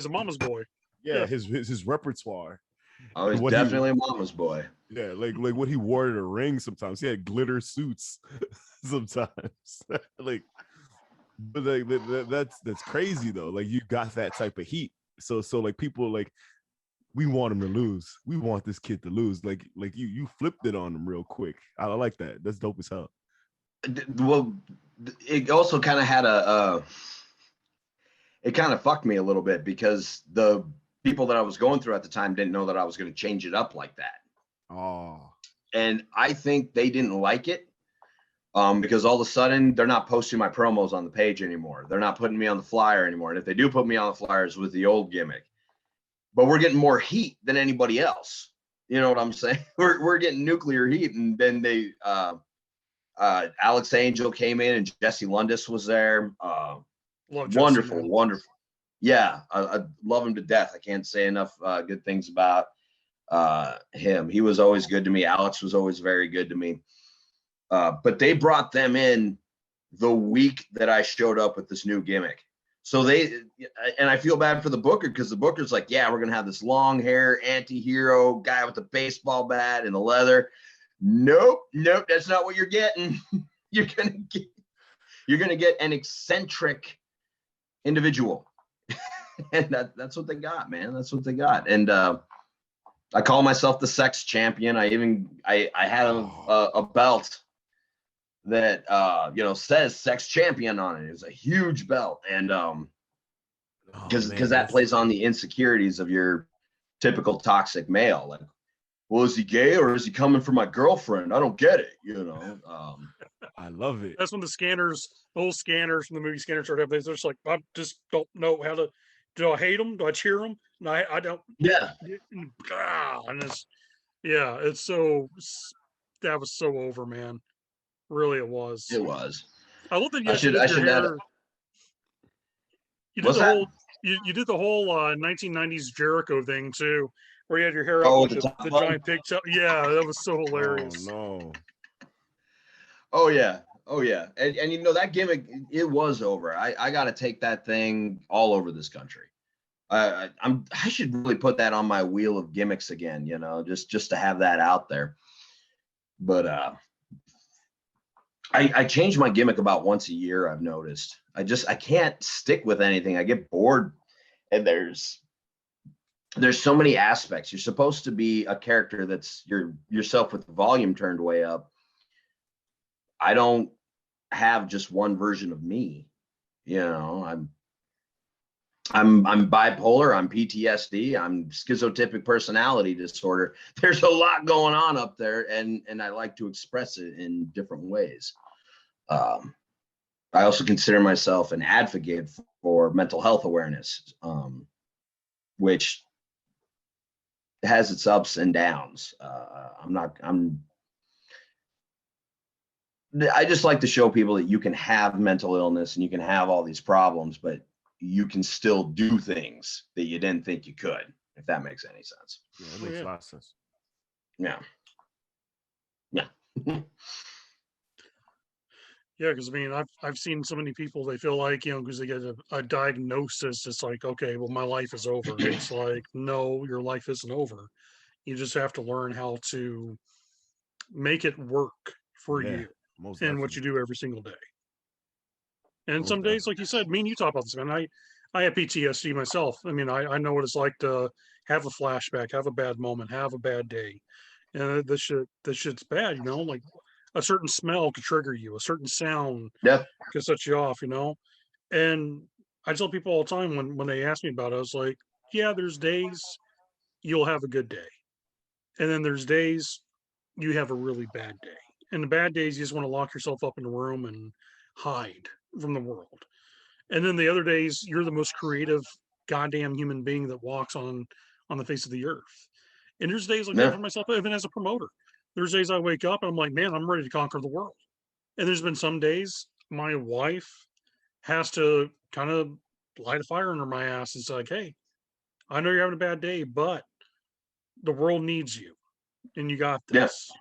a mama's boy. Yeah, his repertoire. Oh, he's definitely a mama's boy. Yeah, like what he wore to the ring sometimes. He had glitter suits sometimes. That's crazy though. Like, you got that type of heat. So like people like, we want him to lose. We want this kid to lose. Like you flipped it on him real quick. I like that. That's dope as hell. Well, it also kind of had it kind of fucked me a little bit because the people that I was going through at the time didn't know that I was going to change it up like that. Oh. And I think they didn't like it because all of a sudden they're not posting my promos on the page anymore. They're not putting me on the flyer anymore. And if they do put me on the flyers with the old gimmick, but we're getting more heat than anybody else. You know what I'm saying? We're getting nuclear heat, and then they Alex Angel came in and Jesse Lundis was there. Love Jesse, man. Wonderful. Yeah, I love him to death. I can't say enough good things about him. He was always good to me. Alex was always very good to me. But they brought them in the week that I showed up with this new gimmick. So and I feel bad for the booker, because the booker's like, yeah, we're going to have this long hair anti-hero guy with the baseball bat and the leather. Nope, that's not what you're getting. You're going to get an eccentric individual. And that's what they got, man. That's what they got. And I call myself the sex champion. I had a belt that says sex champion on it. It's a huge belt, and because that plays on the insecurities of your typical toxic male. Like, well, is he gay or is he coming for my girlfriend? I don't get it. I love it. That's when the old scanners from the movie Scanners started. They're just like, I just don't know how to. Do I hate them? Do I cheer them? No, I don't. Yeah. And it's so. That was so over, man. Really, it was. It was. I love that you did your hair. You did the whole 1990s Jericho thing too, where you had your hair up with the giant pigtail. Yeah, that was so hilarious. Oh no. Oh yeah. And that gimmick, it was over. I got to take that thing all over this country. I should really put that on my wheel of gimmicks again. Just to have that out there. But I change my gimmick about once a year. I've noticed. I can't stick with anything. I get bored, and there's so many aspects. You're supposed to be a character that's yourself with the volume turned way up. I don't have just one version of me. I'm bipolar. I'm PTSD. I'm schizotypic personality disorder. There's a lot going on up there, and I like to express it in different ways. I also consider myself an advocate for mental health awareness, which has its ups and downs. I just like to show people that you can have mental illness and you can have all these problems, but you can still do things that you didn't think you could, if that makes any sense. Yeah, it makes a lot of sense. Yeah. Yeah, because I've seen so many people, they feel like, because they get a diagnosis, it's like, okay, well, my life is over. It's like, no, your life isn't over. You just have to learn how to make it work for you and what you do every single day. And some days, like you said, me and you talk about this, man. I have PTSD myself. I mean, I know what it's like to have a flashback, have a bad moment, have a bad day. And this shit's bad, like a certain smell could trigger you, a certain sound could set you off, And I tell people all the time when they ask me about it, I was like, yeah, there's days you'll have a good day. And then there's days you have a really bad day. And the bad days, you just want to lock yourself up in a room and hide from the world. And then the other days, you're the most creative goddamn human being that walks on the face of the earth. And there's days like that for myself, even as a promoter. There's days I wake up and I'm like, man, I'm ready to conquer the world. And there's been some days my wife has to kind of light a fire under my ass. It's like, hey, I know you're having a bad day, but the world needs you and you got this.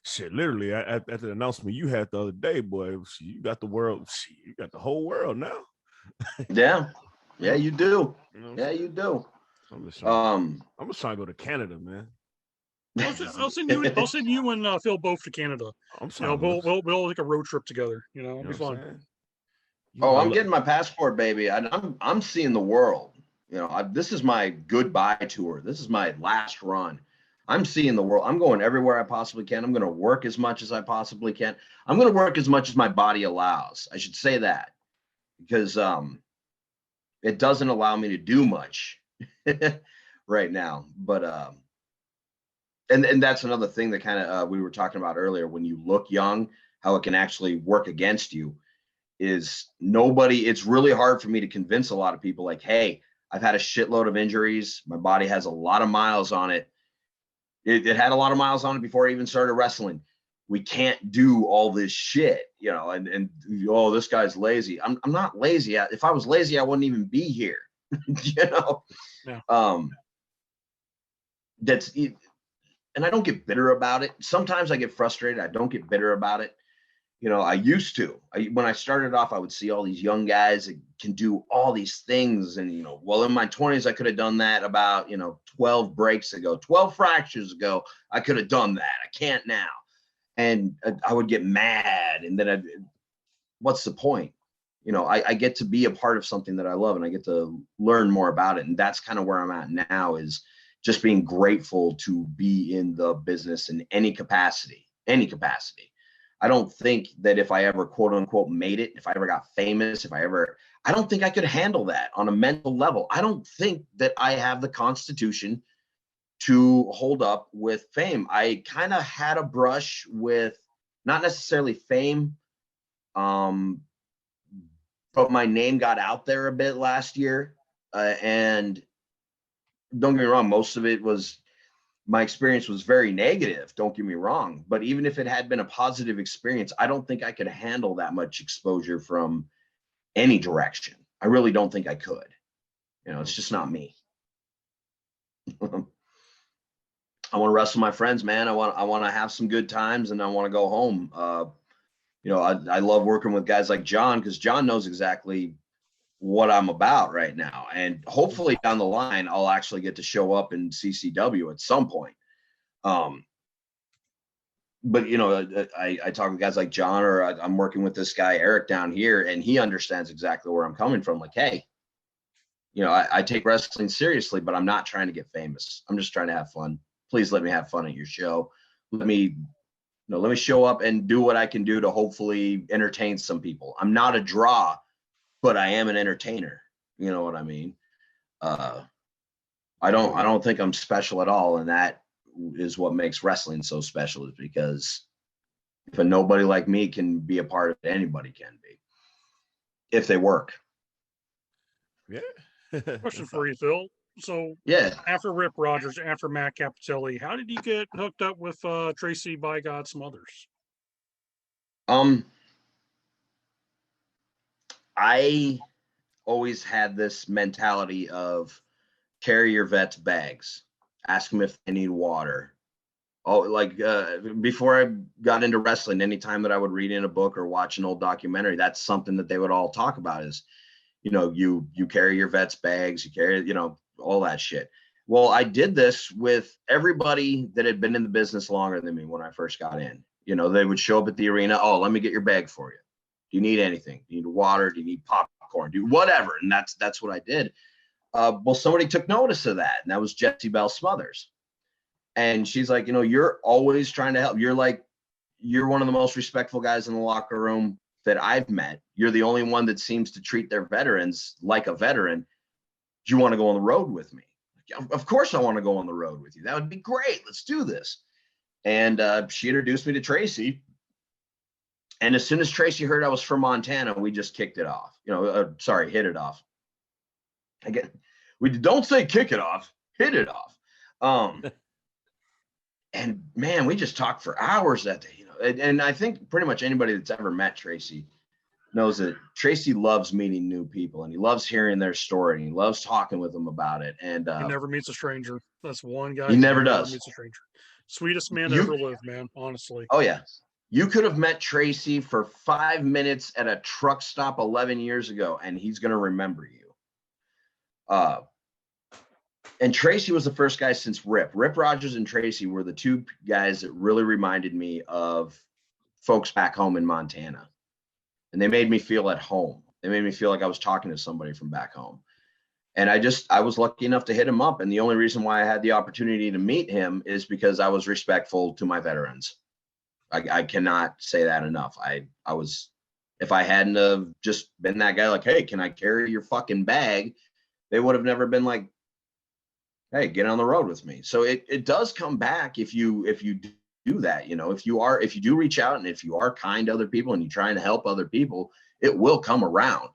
Shit, literally at the announcement you had the other day, boy, you got the world. You got the whole world now. Yeah, you do. You do. I'm just trying to go to Canada, man. I'll send you and Phil both to Canada. We'll take a road trip together. It'll be fun. I'm getting my passport, baby. I'm seeing the world. This is my goodbye tour. This is my last run. I'm seeing the world. I'm going everywhere I possibly can. I'm going to work as much as I possibly can. I'm going to work as much as my body allows. I should say that, because it doesn't allow me to do much right now. But and that's another thing that kind of we were talking about earlier. When you look young, how it can actually work against you is it's really hard for me to convince a lot of people, like, hey, I've had a shitload of injuries. My body has a lot of miles on it. It had a lot of miles on it before I even started wrestling. we can't do all this shit, you know, and oh, this guy's lazy. I'm not lazy. If I was lazy, I wouldn't even be here. You know. Yeah. That's, and I don't get bitter about it. Sometimes I get frustrated. I don't get bitter about it. You know, I used to. When I started off, I would see all these young guys that can do all these things. And, you know, well, in my 20s, I could have done that about, 12 breaks ago, 12 fractures ago. I could have done that. I can't now. And I would get mad. And then what's the point? You know, I get to be a part of something that I love, and I get to learn more about it. And that's kind of where I'm at now, is just being grateful to be in the business in any capacity. I don't think that if I ever quote unquote made it, if I ever got famous, I don't think I could handle that on a mental level. I don't think that I have the constitution to hold up with fame. I kind of had a brush with not necessarily fame, but my name got out there a bit last year. And don't get me wrong, most of it was, my experience was very negative, don't get me wrong. But even if it had been a positive experience, I don't think I could handle that much exposure from any direction. I really don't think I could. You know, it's just not me. I want to wrestle my friends, man. I want to have some good times, and I want to go home. I love working with guys like John, because John knows exactly what I'm about right now. And hopefully down the line, I'll actually get to show up in CCW at some point. But I talk with guys like John, or I'm working with this guy, Eric, down here, and he understands exactly where I'm coming from. Like, hey, I take wrestling seriously, but I'm not trying to get famous. I'm just trying to have fun. Please let me have fun at your show. Let me show up and do what I can do to hopefully entertain some people. I'm not a draw, but I am an entertainer. You know what I mean? I don't think I'm special at all. And that is what makes wrestling so special, is because if a nobody like me can be a part of it, anybody can be, if they work. Yeah. Question for you, Phil. So Yeah. after Rip Rogers, after Matt Capitelli, how did you get hooked up with Tracy by God Smothers? I always had this mentality of carry your vet's bags, ask them if they need water. Oh, like before I got into wrestling, anytime that I would read in a book or watch an old documentary, that's something that they would all talk about is, you carry your vet's bags, you carry, all that shit. Well, I did this with everybody that had been in the business longer than me when I first got in. They would show up at the arena. Oh, let me get your bag for you. Do you need anything? Do you need water? Do you need popcorn? Do whatever. And that's what I did. Well, somebody took notice of that, and that was Jessie Belle Smothers. And she's like, you're always trying to help. You're one of the most respectful guys in the locker room that I've met. You're the only one that seems to treat their veterans like a veteran. Do you want to go on the road with me? Of course I want to go on the road with you. That would be great. Let's do this. And she introduced me to Tracy. And as soon as Tracy heard I was from Montana, we just kicked it off. Hit it off. We don't say kick it off, hit it off. And man, we just talked for hours that day, and I think pretty much anybody that's ever met Tracy knows that Tracy loves meeting new people, and he loves hearing their story, and he loves talking with them about it. And he never meets a stranger. That's one guy. He never does. Meets a stranger. Sweetest man to ever live, man. Honestly. Oh yeah. You could have met Tracy for 5 minutes at a truck stop 11 years ago, and he's going to remember you. And Tracy was the first guy since Rip Rogers, and Tracy were the two guys that really reminded me of folks back home in Montana. And they made me feel at home. They made me feel like I was talking to somebody from back home. And I was lucky enough to hit him up. And the only reason why I had the opportunity to meet him is because I was respectful to my veterans. I cannot say that enough. If I hadn't have just been that guy, like, hey, can I carry your fucking bag? They would have never been like, hey, get on the road with me. So it does come back if you do that. If you do reach out, and if you are kind to other people and you're trying to help other people, it will come around.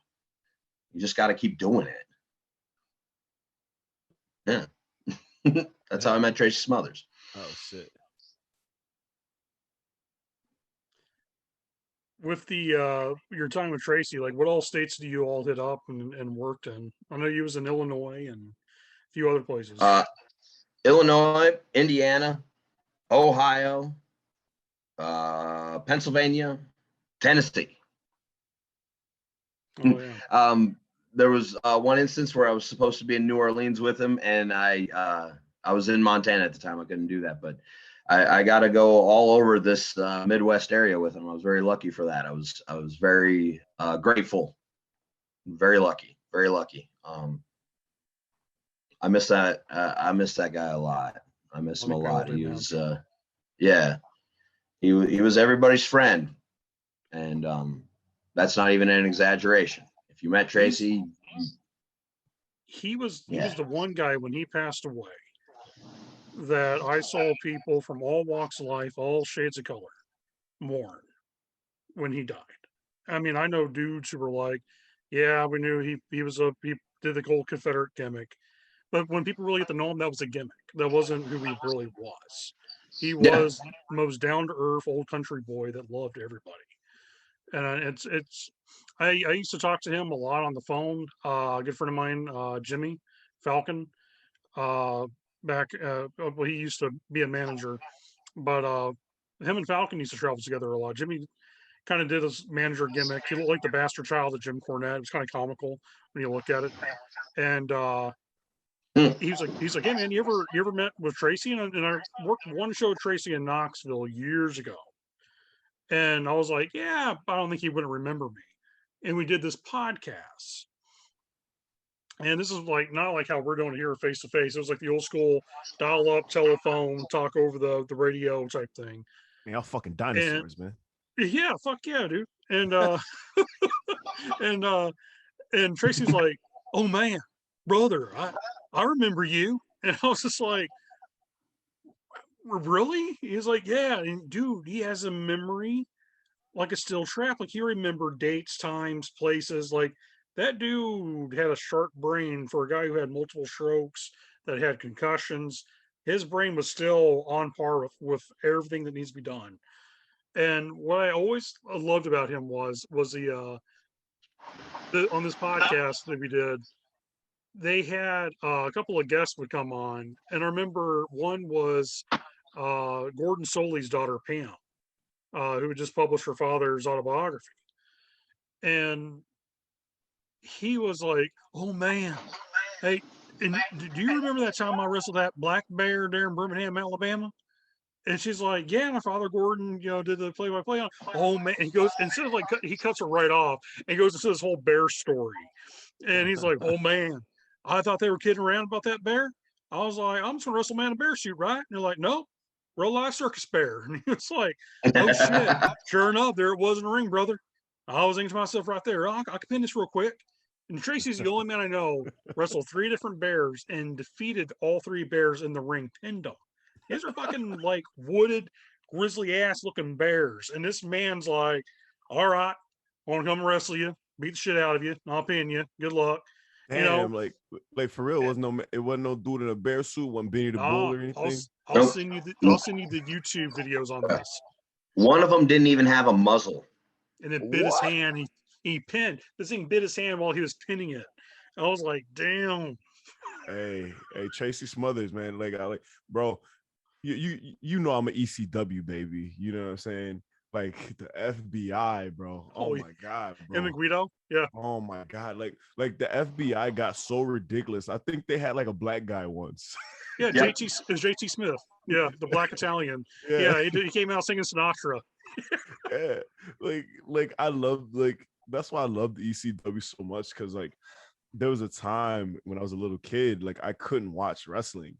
You just got to keep doing it. Yeah. That's how I met Tracy Smothers. Oh shit. with the your time with Tracy, like what all states do you all hit up and worked in? I know you was in Illinois and a few other places. Illinois, Indiana, Ohio, Pennsylvania, Tennessee. Oh yeah. There was one instance where I was supposed to be in New Orleans with him, and I was in Montana at the time. I couldn't do that, but I got to go all over this Midwest area with him. I was very lucky for that. I was very grateful, very lucky, very lucky. I miss that. I miss that guy a lot. I miss him a lot. He was, yeah, he was everybody's friend, and that's not even an exaggeration. If you met Tracy, he was the one guy when he passed away that I saw people from all walks of life, all shades of color, mourn when he died. I mean, I know dudes who were like, "Yeah, we knew he did the old Confederate gimmick," but when people really get to know him, that was a gimmick. That wasn't who he really was. He yeah, was the most down to earth old country boy that loved everybody. And it's I used to talk to him a lot on the phone. A good friend of mine, Jimmy Falcon, uh, back well, he used to be a manager, but him and Falcon used to travel together a lot. Jimmy kind of did his manager gimmick. He looked like the bastard child of Jim Cornette. It was kind of comical when you look at it. And he's like, hey man, you ever met with Tracy? And I worked one show with Tracy in Knoxville years ago. And I was like, yeah, I don't think he wouldn't remember me. And we did this podcast. And this is like not like how we're doing it here face to face. It was like the old school dial up telephone, talk over the radio type thing. Man, y'all fucking And dinosaurs, man. yeah, fuck yeah, dude. And and and Tracy's like, oh man, brother, I remember you. And I was just like, really? He's like, yeah, and dude, he has a memory like a steel trap. Like he remembered dates, times, places. Like that dude had a sharp brain for a guy who had multiple strokes, that had concussions. His brain was still on par with everything that needs to be done. And what I always loved about him was the on this podcast that we did, they had a couple of guests would come on, and I remember one was Gordon Soley's daughter Pam, who had just published her father's autobiography, and he was like, "Oh man, hey, and do you remember that time I wrestled that black bear there in Birmingham, Alabama?" And she's like, "Yeah, my father Gordon, did the play-by-play on." Oh man, and he goes instead of like he cuts it right off and goes into this whole bear story, and he's like, "Oh man, I thought they were kidding around about that bear." I was like, "I'm just gonna wrestle man in a bear suit, right?" And they're like, "No, real life circus bear." And he was like, "Oh shit!" Sure enough, there it was in the ring, brother. I was thinking to myself right there, I can pin this real quick. And Tracy's the only man I know wrestled 3 different bears and defeated all 3 bears in the ring, pinned them. These are fucking like wooded, grizzly ass looking bears. And this man's like, all right, I want to come wrestle you, beat the shit out of you, I'll pin you. Good luck. Damn, like for real, it wasn't no dude in a bear suit, wasn't Benny the Bull or anything. I'll send you the YouTube videos on this. One of them didn't even have a muzzle. And it bit his hand. He pinned. This thing bit his hand while he was pinning it. I was like, damn. Hey, Tracy Smothers, man. Like, bro, you know I'm an ECW baby. You know what I'm saying? Like the FBI, bro. Oh my god, bro. And Guido, yeah. Oh my god, like the FBI got so ridiculous. I think they had like a black guy once. Yeah, it was JT Smith. Yeah, the black Italian. Yeah, he came out singing Sinatra. Yeah, like I love that's why I love the ECW so much, because like there was a time when I was a little kid, like I couldn't watch wrestling,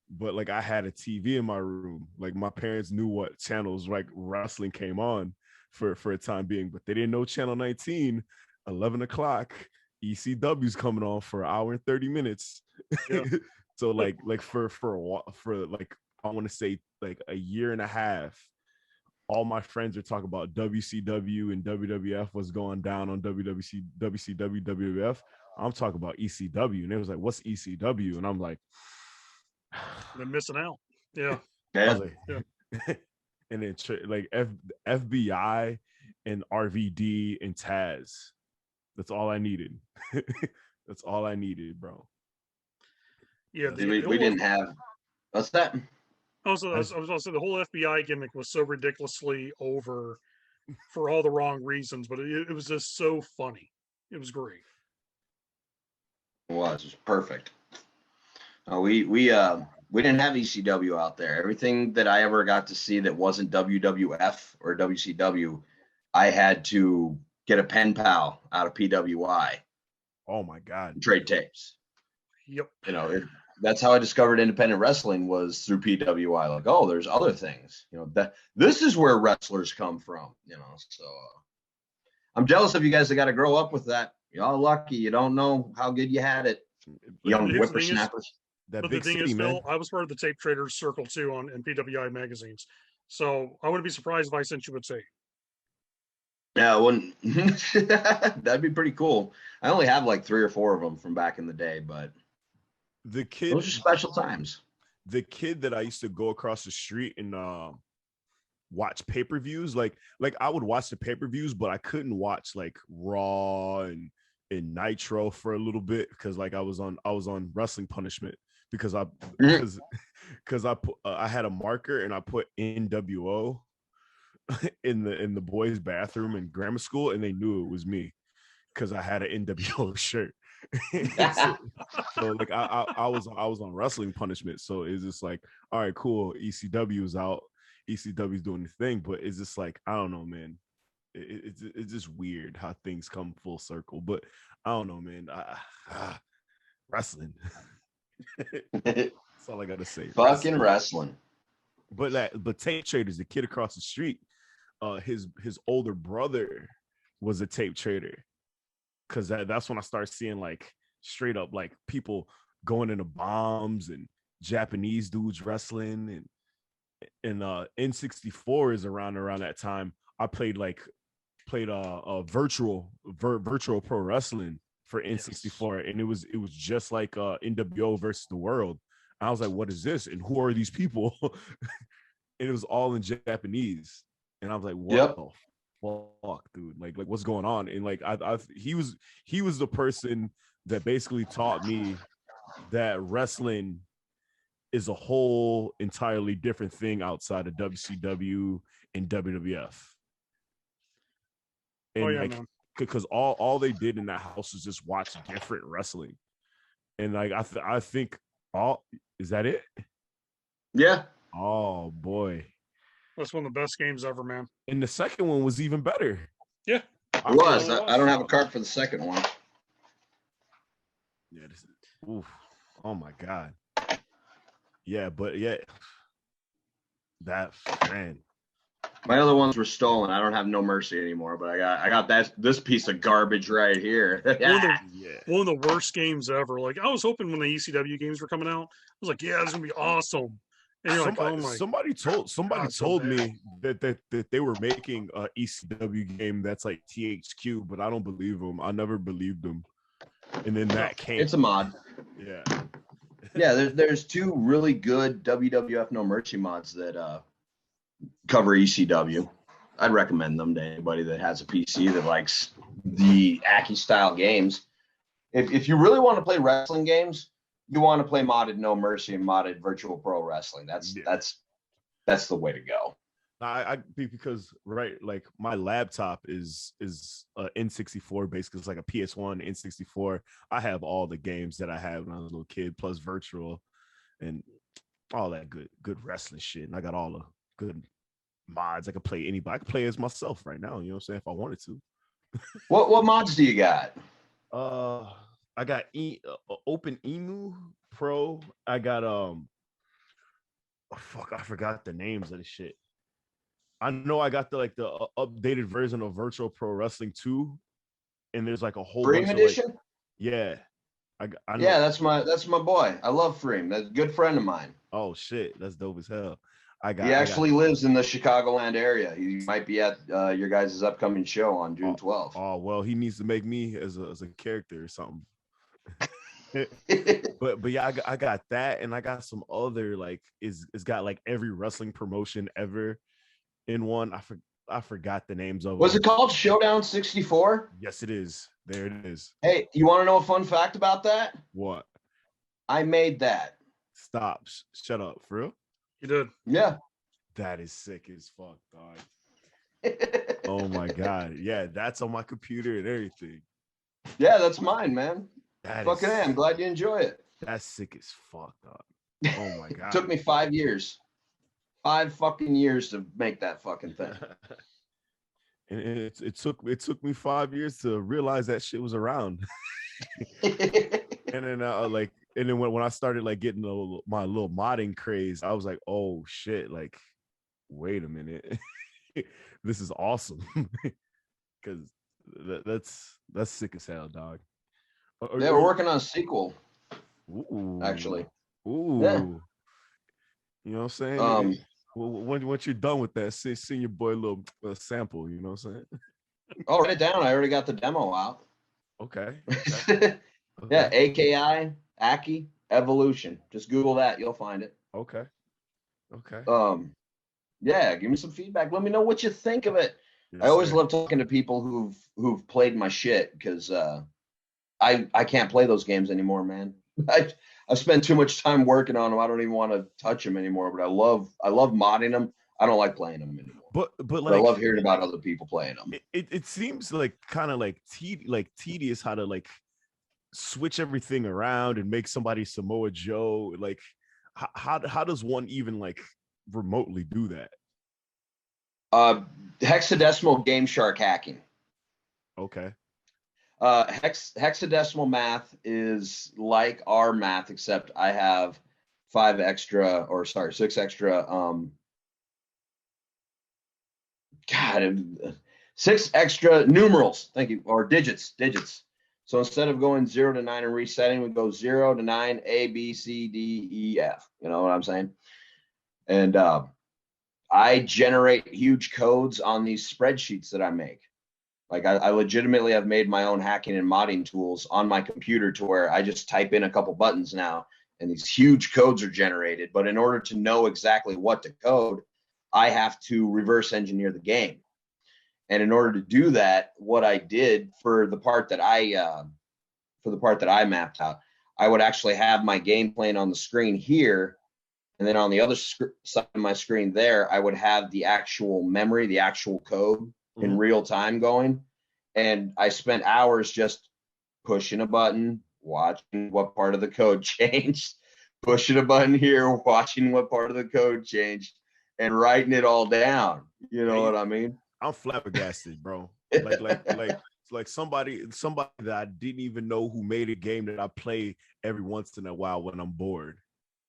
but like I had a TV in my room. Like my parents knew what channels like wrestling came on for a time being, but they didn't know channel 19, 11 o'clock, ECW's coming on for an hour and 30 minutes. Yeah. So like for like I want to say like a year and a half, all my friends are talking about WCW and WWF was going down on WCW, WWF. I'm talking about ECW, and it was like, "What's ECW?" And I'm like, "They're missing out." Yeah, yeah. And then like FBI and RVD and Taz. That's all I needed. That's all I needed, bro. Yeah, We didn't have. What's that? Also, I was going to say the whole FBI gimmick was so ridiculously over for all the wrong reasons, but it was just so funny. It was great. It was perfect. We didn't have ECW out there. Everything that I ever got to see that wasn't WWF or WCW, I had to get a pen pal out of PWI. Oh my God! Trade tapes. Yep. You know, that's how I discovered independent wrestling was through PWI. Like, oh, there's other things. You know, that this is where wrestlers come from. You know, so I'm jealous of you guys that got to grow up with that. Y'all lucky. You don't know how good you had it. Young whippersnappers. That but big the thing city, is, man. Phil, I was part of the tape traders circle too in PWI magazines, so I wouldn't be surprised if I sent you a tape. Yeah, wouldn't. That'd be pretty cool. I only have like 3 or 4 of them from back in the day, but the kid, those are special times. The kid that I used to go across the street and watch pay-per-views, like I would watch the pay-per-views, but I couldn't watch like Raw and Nitro for a little bit because like I was on wrestling punishment because I had a marker and I put NWO in the boys' bathroom in grammar school, and they knew it was me because I had an NWO shirt. so like I was on wrestling punishment. So it's just like, all right, cool. ECW is out. ECW is doing the thing, but it's just like, I don't know, man. It's just weird how things come full circle. But I don't know, man. Wrestling. That's all I gotta say. Fucking wrestling. But tape traders, the kid across the street, his older brother was a tape trader. Because that's when I started seeing like straight up like people going into bombs and Japanese dudes wrestling and N64 is around that time. I played virtual pro wrestling for N64, and it was just like NWO versus the world. I was like, what is this? And who are these people? And it was all in Japanese. And I was like, what the fuck, dude? Like what's going on? And like he was the person that basically taught me that wrestling is a whole entirely different thing outside of WCW and WWF. And like, because all they did in that house was just watch different wrestling. And like I think is that it? Yeah. Oh boy. That's one of the best games ever, man. And the second one was even better. Yeah. It was. I don't have a card for the second one. Yeah, oof. Oh my God. Yeah, but yeah. That man. My other ones were stolen. I don't have No Mercy anymore, but I got this piece of garbage right here. One of the worst games ever. Like I was hoping when the ECW games were coming out, I was like, yeah, this is gonna be awesome. And you're somebody told me that they were making a ECW game that's like THQ, but I don't believe them. I never believed them. And then that came. It's a mod. Yeah. Yeah, there's 2 really good WWF No Mercy mods that cover ECW. I'd recommend them to anybody that has a PC that likes the Aki style games. If you really want to play wrestling games, you want to play modded No Mercy and modded Virtual Pro Wrestling. That's the way to go. Because like my laptop is N64 basically. It's like a PS1 N64. I have all the games that I had when I was a little kid, plus virtual and all that good wrestling shit. And I got all the good mods. I could play anybody. I could play as myself right now. You know what I'm saying? If I wanted to. What mods do you got? I got Open Emu Pro. I got I forgot the names of the shit. I know I got the updated version of Virtual Pro Wrestling 2, and there's like a whole Freem bunch edition? of yeah. I know. Yeah, that's my boy. I love Freem. That's a good friend of mine. Oh shit, that's dope as hell. He actually lives in the Chicagoland area. He might be at your guys' upcoming show on June 12th. Oh well, he needs to make me as a character or something. but yeah, I got that, and I got some other like it's got like every wrestling promotion ever in one. I forgot the names of Was them. it called Showdown 64? Yes, it is. There it is. Hey, you want to know a fun fact about that? What? I made that. Stop. Shut up. For real? You did. Yeah. That is sick as fuck, dog. Oh my god. Yeah, that's on my computer and everything. Yeah, that's mine, man. That Fucking is, A, I'm glad you enjoy it. that's sick as fuck, dog. Oh my god. Took me 5 years. 5 fucking years to make that fucking thing. And it took me 5 years to realize that shit was around. And then when I started like getting my little modding craze, I was like, oh shit, like wait a minute. This is awesome. Because that's sick as hell, dog. Yeah, we're working on a sequel, Ooh. actually. Ooh. Yeah. You know what I'm saying? Once you're done with that, send your boy a little sample, you know what I'm saying? Oh, write it down. I already got the demo out. Okay. Yeah, AKI, Evolution. Just Google that, you'll find it. Okay. Yeah, give me some feedback. Let me know what you think of it. Yes, I always sir. love talking to people who've played my shit because I can't play those games anymore, man. I've spent too much time working on them. I don't even want to touch them anymore. But I love modding them. I don't like playing them anymore. But I like love hearing about other people playing them. it seems like kind of like tedious how to like switch everything around and make somebody Samoa Joe. Like how does one even like remotely do that? Hexadecimal Game Shark hacking. Okay. Hexadecimal math is like our math, except I have 6 extra 6 extra numerals, thank you, or digits. So instead of going 0 to 9 and resetting, we go 0 to 9, A, B, C, D, E, F. You know what I'm saying? And I generate huge codes on these spreadsheets that I make. Like I legitimately have made my own hacking and modding tools on my computer to where I just type in a couple buttons now and these huge codes are generated. But in order to know exactly what to code, I have to reverse engineer the game. And in order to do that, what I did for the part that I mapped out, I would actually have my game playing on the screen here. And then on the other side of my screen there, I would have the actual memory, the actual code in real time going. And I spent hours just pushing a button, watching what part of the code changed, pushing a button here, watching what part of the code changed, and writing it all down. You know what I mean? I'm flabbergasted, bro. Like somebody that I didn't even know who made a game that I play every once in a while when I'm bored.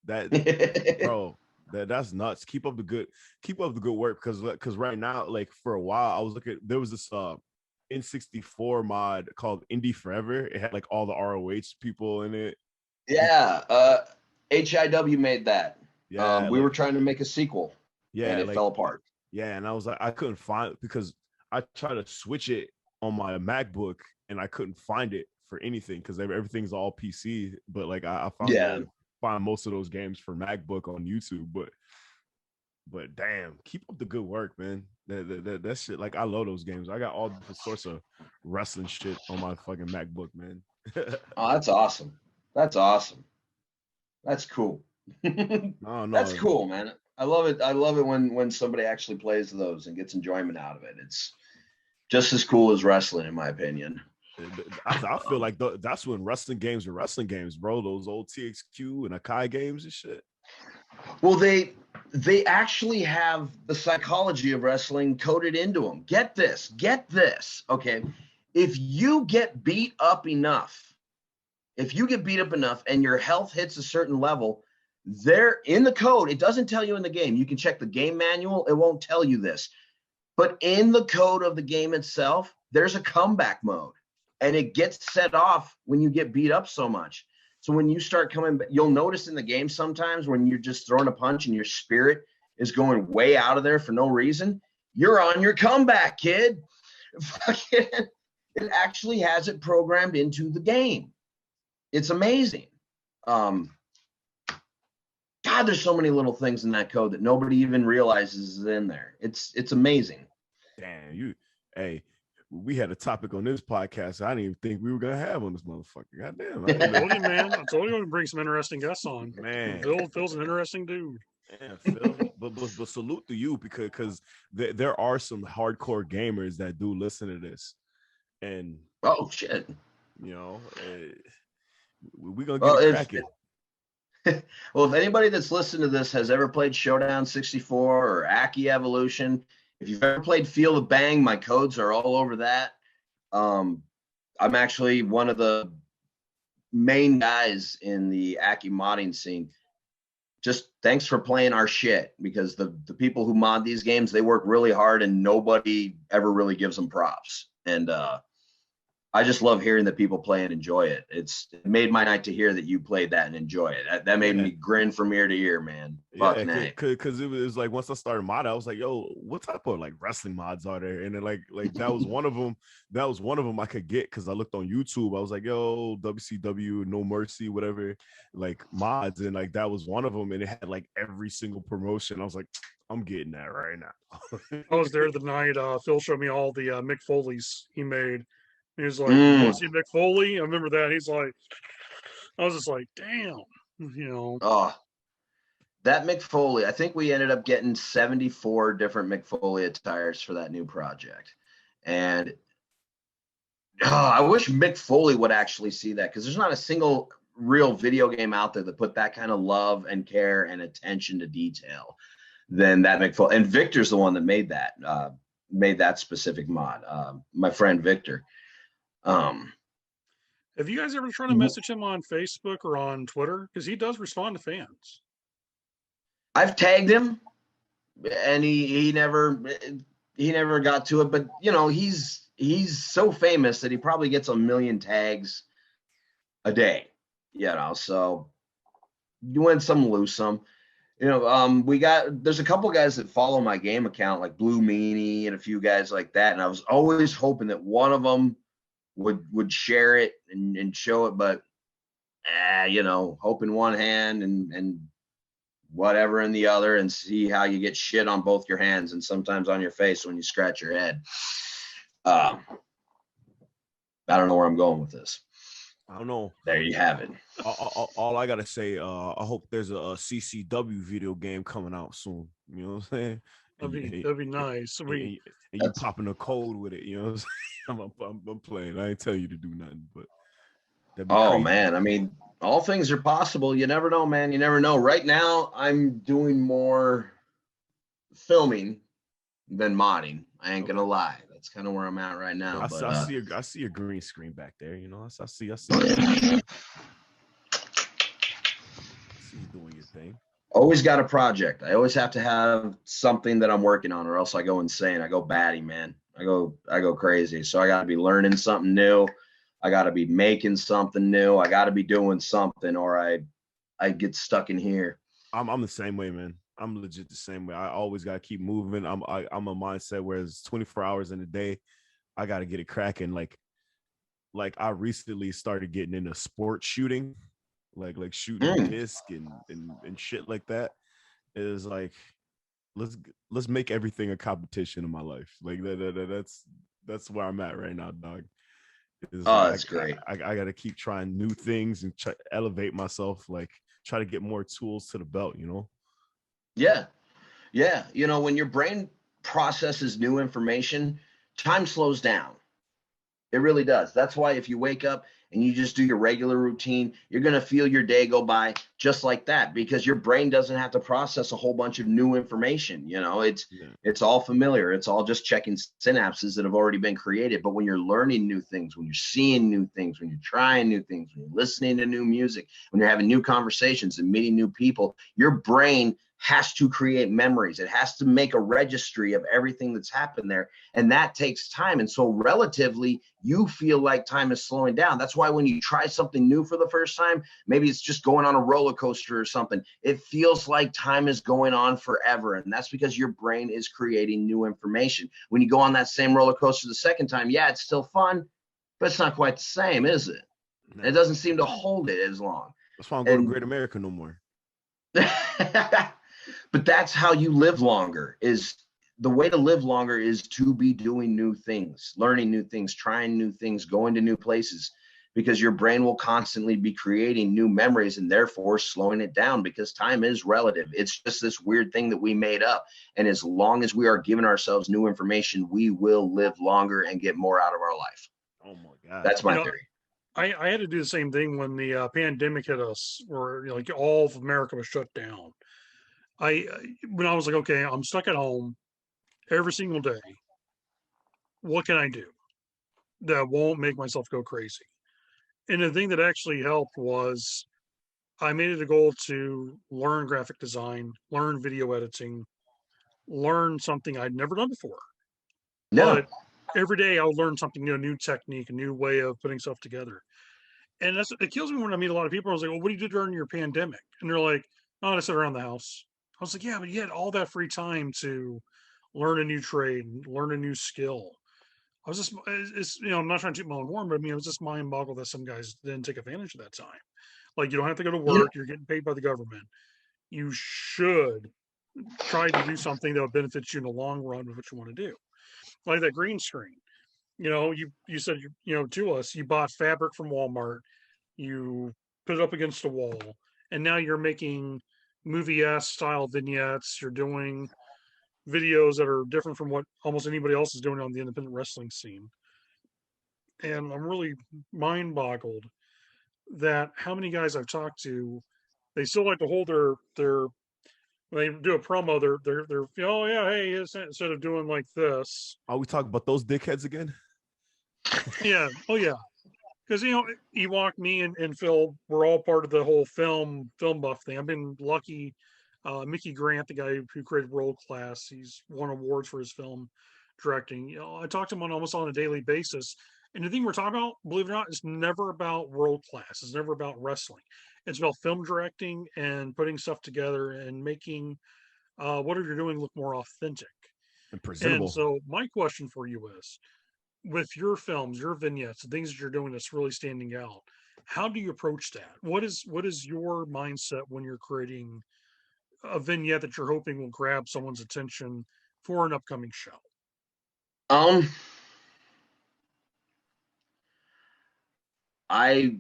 Bro, that's nuts. Keep up the good work because right now, like for a while, I was looking. There was this N64 mod called Indie Forever. It had like all the ROH people in it. Yeah, HIW made that. Yeah, we were trying to make a sequel. Yeah, and it fell apart. Yeah, and I was like, I couldn't find it because I tried to switch it on my MacBook and I couldn't find it for anything because everything's all PC. But like I found a way to find most of those games for MacBook on YouTube. But damn, keep up the good work, man. That shit, like I love those games. I got all different sorts of wrestling shit on my fucking MacBook, man. Oh, that's awesome. That's awesome. That's cool. No, that's cool, man. I love it. I love it when somebody actually plays those and gets enjoyment out of it. It's just as cool as wrestling, in my opinion. I feel like that's when wrestling games are wrestling games, bro. Those old TXQ and Akai games and shit. Well, they actually have the psychology of wrestling coded into them. Get this. Okay. If you get beat up enough and your health hits a certain level, there in the code, it doesn't tell you in the game. You can check the game manual. It won't tell you this. But in the code of the game itself, there's a comeback mode. And it gets set off when you get beat up so much. So when you start coming back, you'll notice in the game sometimes when you're just throwing a punch and your spirit is going way out of there for no reason, you're on your comeback, kid. It actually has it programmed into the game. It's amazing. God, there's so many little things in that code that nobody even realizes is in there. It's amazing. Damn, hey, we had a topic on this podcast I didn't even think we were gonna have on this motherfucker. Goddamn, I told you, man. I told you to bring some interesting guests on. man. Phil's an interesting dude. Yeah, Phil. But salute to you because there are some hardcore gamers that do listen to this, and Oh shit. you know, we're gonna Well, get it cracking. Well, if anybody that's listened to this has ever played Showdown 64 or Aki Evolution, if you've ever played Feel the Bang, my codes are all over that. I'm actually one of the main guys in the Aki modding scene. Just thanks for playing our shit, because the people who mod these games, they work really hard and nobody ever really gives them props. And I just love hearing that people play and enjoy it. It made my night to hear that you played that and enjoy it. That made me grin from ear to ear, man. Fuck because it was like once I started modding, I was like, yo, what type of like wrestling mods are there? And then like that was one of them. That was one of them I could get because I looked on YouTube. I was like, yo, WCW, No Mercy, whatever, like mods, and like that was one of them, and it had like every single promotion. I was like, I'm getting that right now. I was there the night Phil showed me all the Mick Foley's he made. He was like, "You want to see Mick Foley?" I remember that. He's like, I was just like, "Damn," you know. Oh, that Mick Foley. I think we ended up getting 74 different Mick Foley attires for that new project, and I wish Mick Foley would actually see that, because there's not a single real video game out there that put that kind of love and care and attention to detail than that Mick Foley. And Victor's the one that made that specific mod. My friend Victor. Have you guys ever tried to message him on Facebook or on Twitter? Because he does respond to fans. I've tagged him, and he never got to it. But you know, he's so famous that he probably gets 1 million tags a day. You know, so you win some, lose some. You know, there's a couple guys that follow my game account, like Blue Meanie and a few guys like that, and I was always hoping that one of them would share it and show it, but you know, hope in one hand and whatever in the other, and see how you get shit on both your hands and sometimes on your face when you scratch your head. I don't know where I'm going with this. I don't know. There you have it. All I gotta say, I hope there's a CCW video game coming out soon. You know what I'm saying? That'd be nice. And you popping a code with it. You know what I'm saying? I'm playing. I ain't tell you to do nothing, but crazy. Man, I mean, all things are possible. You never know, man. You never know. Right now, I'm doing more filming than modding. I ain't gonna lie. That's kind of where I'm at right now. I see a green screen back there. You know, I see. I see you doing your thing. Always got a project. I always have to have something that I'm working on, or else I go insane. I go batty, man. I go crazy. So I got to be learning something new. I got to be making something new. I got to be doing something, or I get stuck in here. I'm the same way, man. I'm legit the same way. I always got to keep moving. I'm a mindset where it's 24 hours in a day. I got to get it cracking. Like I recently started getting into sports shooting, like shooting disc and shit like that. It is like, let's make everything a competition in my life. Like that's where I'm at right now, dog. That's great. I got to keep trying new things and try to elevate myself. Like try to get more tools to the belt, you know? Yeah. You know, when your brain processes new information, time slows down. It really does. That's why if you wake up and you just do your regular routine, you're going to feel your day go by just like that, because your brain doesn't have to process a whole bunch of new information. You know, it's all familiar. It's all just checking synapses that have already been created. But when you're learning new things, when you're seeing new things, when you're trying new things, when you're listening to new music, when you're having new conversations and meeting new people, your brain has to create memories. It has to make a registry of everything that's happened there. And that takes time. And so relatively, you feel like time is slowing down. That's why when you try something new for the first time, maybe it's just going on a roller coaster or something, it feels like time is going on forever. And that's because your brain is creating new information. When you go on that same roller coaster the second time, yeah, it's still fun, but it's not quite the same, is it? No. It doesn't seem to hold it as long. That's why I don't go to Great America no more. But that's how you live longer, is the way to live longer is to be doing new things, learning new things, trying new things, going to new places, because your brain will constantly be creating new memories and therefore slowing it down, because time is relative. It's just this weird thing that we made up. And as long as we are giving ourselves new information, we will live longer and get more out of our life. Oh my God. That's my theory. I had to do the same thing when the pandemic hit us, where like all of America was shut down. When I was like, okay, I'm stuck at home every single day. What can I do that won't make myself go crazy? And the thing that actually helped was I made it a goal to learn graphic design, learn video editing, learn something I'd never done before. Yeah. But every day I'll learn something new, a new technique, a new way of putting stuff together. And it kills me when I meet a lot of people. I was like, well, what do you do during your pandemic? And they're like, oh, I sit around the house. I was like, yeah, but you had all that free time to learn a new trade, learn a new skill. I was just, it's, I'm not trying to toot my own horn, but I mean, it was just mind boggled that some guys didn't take advantage of that time. Like, you don't have to go to work. You're getting paid by the government. You should try to do something that will benefit you in the long run with what you want to do. Like that green screen. You said, to us, you bought fabric from Walmart, you put it up against a wall, and now you're making movie-esque style vignettes. You're doing videos that are different from what almost anybody else is doing on the independent wrestling scene. And I'm really mind boggled that how many guys I've talked to, they still like to hold their when they do a promo, they're oh yeah, hey, instead of doing like this. Are we talking about those dickheads again? Yeah. Oh yeah. Because Ewokk, me and Phil, we're all part of the whole film buff thing. I've been lucky. Mickey Grant, the guy who created World Class, he's won awards for his film directing. I talk to him almost on a daily basis. And the thing we're talking about, believe it or not, is never about World Class. It's never about wrestling. It's about film directing and putting stuff together and making whatever you're doing look more authentic and presentable. And so my question for you is, with your films, your vignettes, the things that you're doing that's really standing out, how do you approach that? What is your mindset when you're creating a vignette that you're hoping will grab someone's attention for an upcoming show? I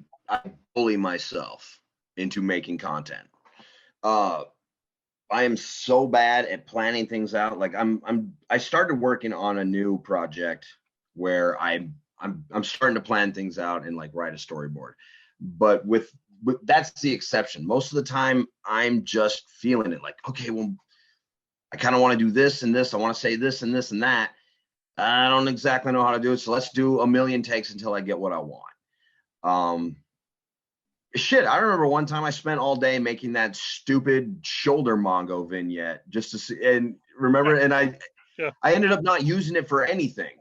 bully myself into making content. I am so bad at planning things out. Like I started working on a new project where I'm starting to plan things out and like write a storyboard. But with that's the exception. Most of the time I'm just feeling it, like, okay, well, I kind of want to do this and this. I want to say this and this and that. I don't exactly know how to do it. So let's do a million takes until I get what I want. Shit, I remember one time I spent all day making that stupid shoulder Mongo vignette just to see, and remember, and I ended up not using it for anything,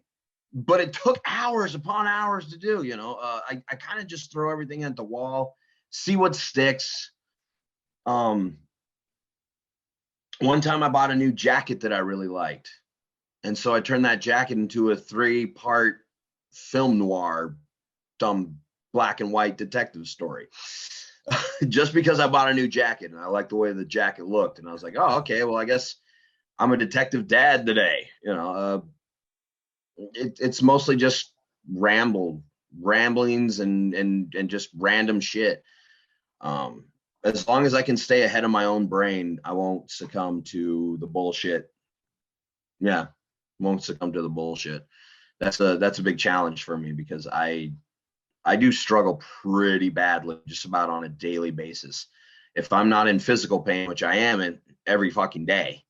but it took hours upon hours to do, I kind of just throw everything at the wall, see what sticks. One time I bought a new jacket that I really liked. And so I turned that jacket into a 3-part film noir, dumb black and white detective story. Just because I bought a new jacket and I liked the way the jacket looked. And I was like, oh, okay, well, I guess I'm a detective dad today. It's mostly just ramblings and just random shit. As long as I can stay ahead of my own brain, I won't succumb to the bullshit. Yeah, won't succumb to the bullshit. That's a big challenge for me, because I do struggle pretty badly just about on a daily basis. If I'm not in physical pain, which I am in every fucking day,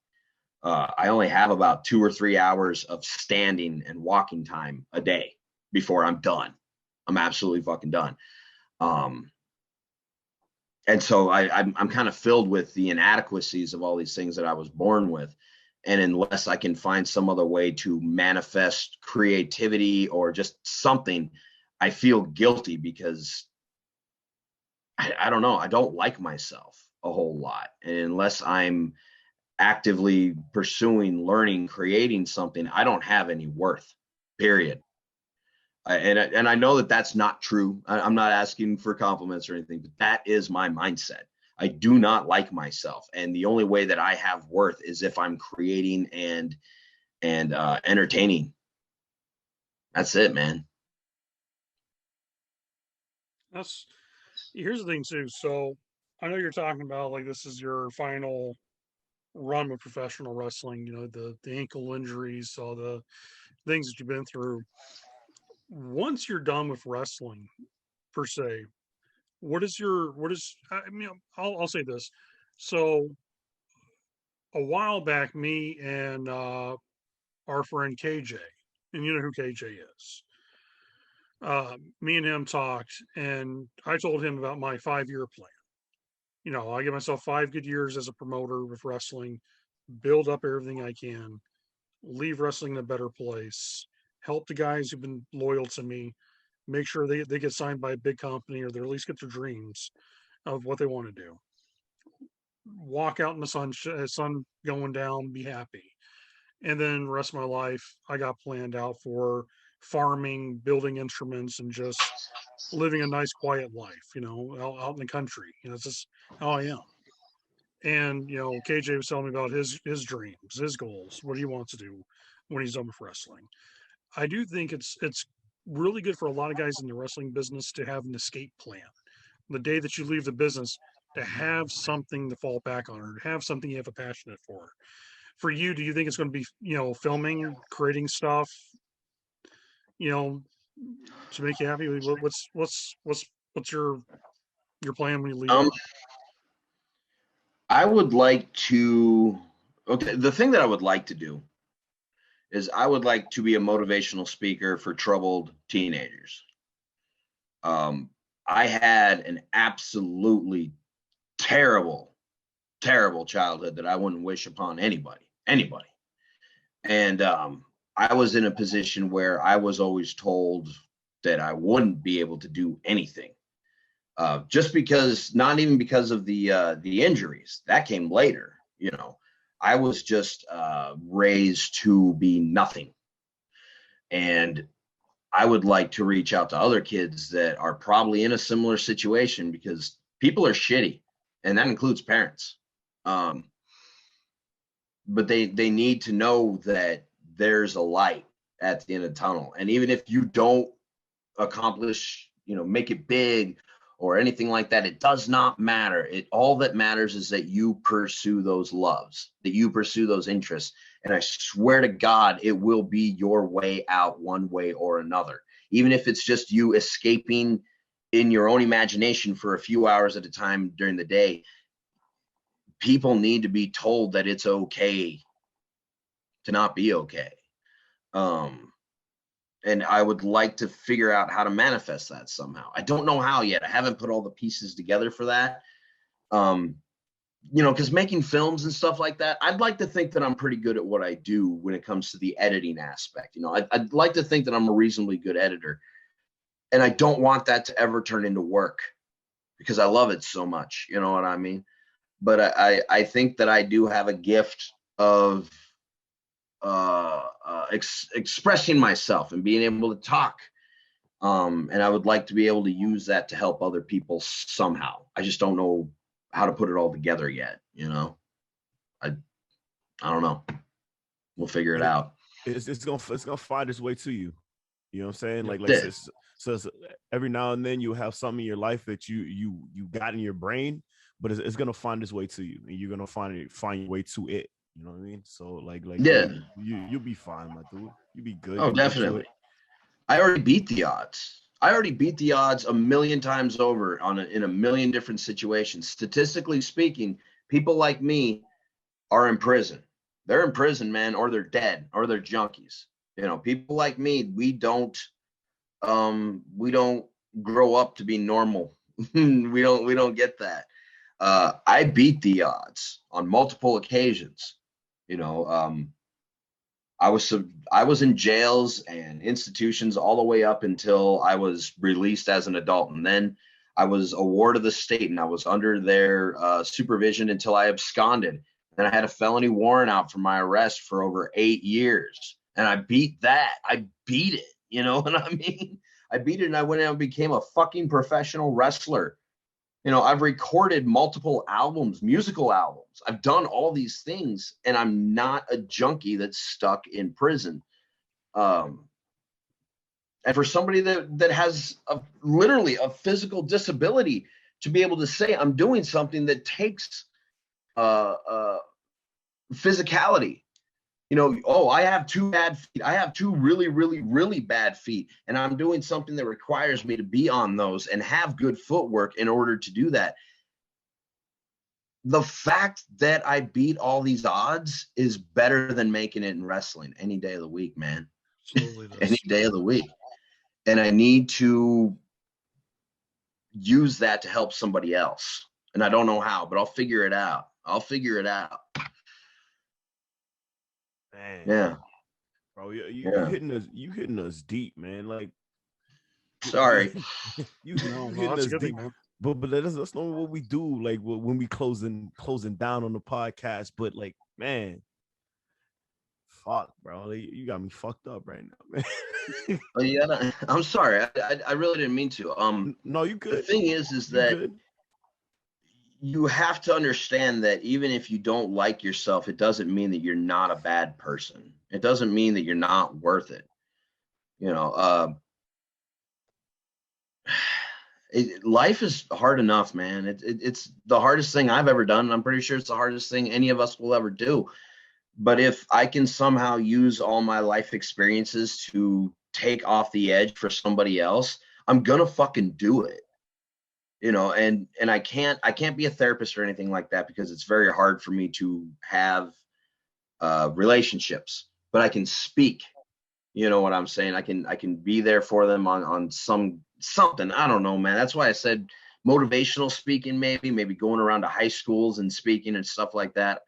I only have about 2 or 3 hours of standing and walking time a day before I'm done. I'm absolutely fucking done. And so I'm kind of filled with the inadequacies of all these things that I was born with. And unless I can find some other way to manifest creativity or just something, I feel guilty, because I don't know. I don't like myself a whole lot. And unless I'm actively pursuing, learning, creating something, I don't have any worth, period. And I know that that's not true. I'm not asking for compliments or anything, but that is my mindset. I do not like myself. And the only way that I have worth is if I'm creating and and entertaining. That's it, man. Here's the thing too. So I know you're talking about like this is your final run with professional wrestling, the ankle injuries, all the things that you've been through. Once you're done with wrestling per se, I mean, I'll say this. So a while back, me and our friend KJ, and you know who KJ is. Me and him talked, and I told him about my 5-year plan. I give myself 5 good years as a promoter with wrestling, build up everything I can, leave wrestling in a better place, help the guys who've been loyal to me, make sure they get signed by a big company or they at least get their dreams of what they want to do. Walk out in the sun going down, be happy. And then the rest of my life, I got planned out for farming, building instruments, and just living a nice, quiet life, out in the country. It's just how I am. And KJ was telling me about his dreams, his goals, what he wants to do when he's done with wrestling. I do think it's really good for a lot of guys in the wrestling business to have an escape plan. The day that you leave the business, to have something to fall back on, or to have something you have a passionate for. For you, do you think it's going to be filming, creating stuff, to make you happy? What's your plan when you leave? I would like to. Okay, the thing that I would like to do is I would like to be a motivational speaker for troubled teenagers. I had an absolutely terrible, terrible childhood that I wouldn't wish upon anybody. And I was in a position where I was always told that I wouldn't be able to do anything. Just because, not even because of the injuries that came later. I was just raised to be nothing, and I would like to reach out to other kids that are probably in a similar situation, because people are shitty, and that includes parents. But they need to know that there's a light at the end of the tunnel, and even if you don't accomplish, make it big or anything like that, it does not matter. All that matters is that you pursue those loves, that you pursue those interests. And I swear to God, it will be your way out one way or another. Even if it's just you escaping in your own imagination for a few hours at a time during the day, people need to be told that it's okay to not be okay. And I would like to figure out how to manifest that somehow. I don't know how yet. I haven't put all the pieces together for that. Because making films and stuff like that, I'd like to think that I'm pretty good at what I do when it comes to the editing aspect. I'd like to think that I'm a reasonably good editor. And I don't want that to ever turn into work, because I love it so much. You know what I mean? But I think that I do have a gift of expressing myself and being able to talk, and I would like to be able to use that to help other people somehow. I just don't know how to put it all together yet. I don't know. We'll figure it out. It's gonna find its way to you. You know what I'm saying? Like so every now and then you have something in your life that you got in your brain, but it's gonna find its way to you, and you're gonna find your way to it. You know what I mean? So like yeah, you'll be fine, my dude. You'll be good. Oh, definitely. I already beat the odds. A million times over in a million different situations. Statistically speaking, people like me are in prison. They're in prison, man, or they're dead, or they're junkies. People like me, we don't grow up to be normal. we don't get that. I beat the odds on multiple occasions. I was in jails and institutions all the way up until I was released as an adult, and then I was a ward of the state, and I was under their supervision until I absconded. And I had a felony warrant out for my arrest for over 8 years, and I beat that. I beat it. You know what I mean? I beat it, and I went out and became a fucking professional wrestler. I've recorded multiple albums, musical albums. I've done all these things, and I'm not a junkie that's stuck in prison. And for somebody that has literally a physical disability, to be able to say I'm doing something that takes physicality. I have two bad feet. I have two really, really, really bad feet, and I'm doing something that requires me to be on those and have good footwork in order to do that. The fact that I beat all these odds is better than making it in wrestling any day of the week, man. Any day of the week. And I need to use that to help somebody else. And I don't know how, but I'll figure it out. Man. Yeah. Bro, you hitting us deep, man. Like, sorry. you hitting us deep. But that's not what we do, like when we closing down on the podcast. But like, man, fuck, bro, you got me fucked up right now, man. Yeah, I'm sorry. I really didn't mean to. No, you good. The thing is that good. You have to understand that even if you don't like yourself, it doesn't mean that you're not a bad person. It doesn't mean that you're not worth it. Life is hard enough, man. It's the hardest thing I've ever done. And I'm pretty sure it's the hardest thing any of us will ever do. But if I can somehow use all my life experiences to take off the edge for somebody else, I'm gonna fucking do it. And I can't be a therapist or anything like that because it's very hard for me to have relationships, but I can speak. You know what I'm saying? I can be there for them on something. I don't know, man. That's why I said motivational speaking, maybe going around to high schools and speaking and stuff like that.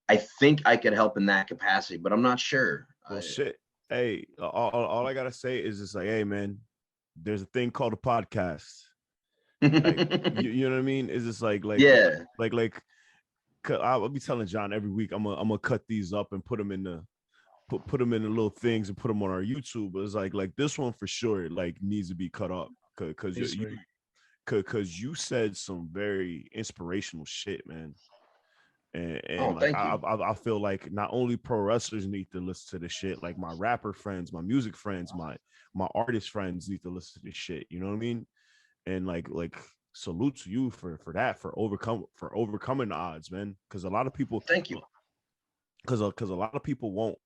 I think I could help in that capacity, but I'm not sure. Well, shit. Hey, all I gotta say is just like, hey, man, there's a thing called a podcast. Like, you know what I mean? It's just like yeah, like I'll be telling John every week I'm gonna cut these up and put them in the put them in the little things and put them on our YouTube. But it's like this one for sure like needs to be cut up because you said some very inspirational shit, man. And like I feel like not only pro wrestlers need to listen to this shit, like my rapper friends, my music friends, my artist friends need to listen to this shit. You know what I mean? And like salute to you for that, for overcoming the odds, man. Because a lot of people, thank you. Because a lot of people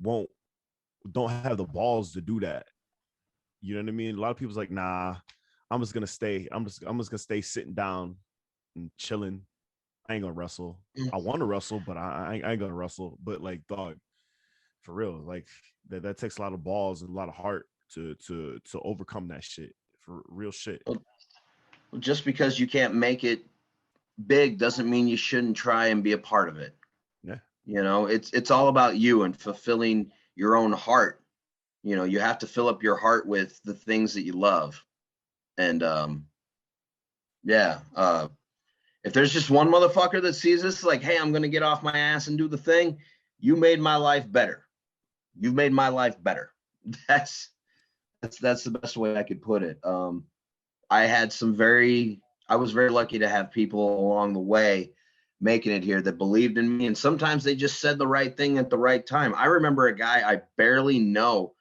don't have the balls to do that. You know what I mean? A lot of people's like, nah, I'm just gonna stay sitting down and chilling. I ain't gonna wrestle. I want to wrestle, but I ain't gonna wrestle. But like, dog, for real, like that takes a lot of balls and a lot of heart to overcome that shit. For real shit. Just because you can't make it big doesn't mean you shouldn't try and be a part of it. Yeah. It's all about you and fulfilling your own heart. You have to fill up your heart with the things that you love. And if there's just one motherfucker that sees this like, hey, I'm gonna get off my ass and do the thing, you made my life better. You've made my life better. That's the best way I could put it. I was very lucky to have people along the way making it here that believed in me. And sometimes they just said the right thing at the right time. I remember a guy I barely know.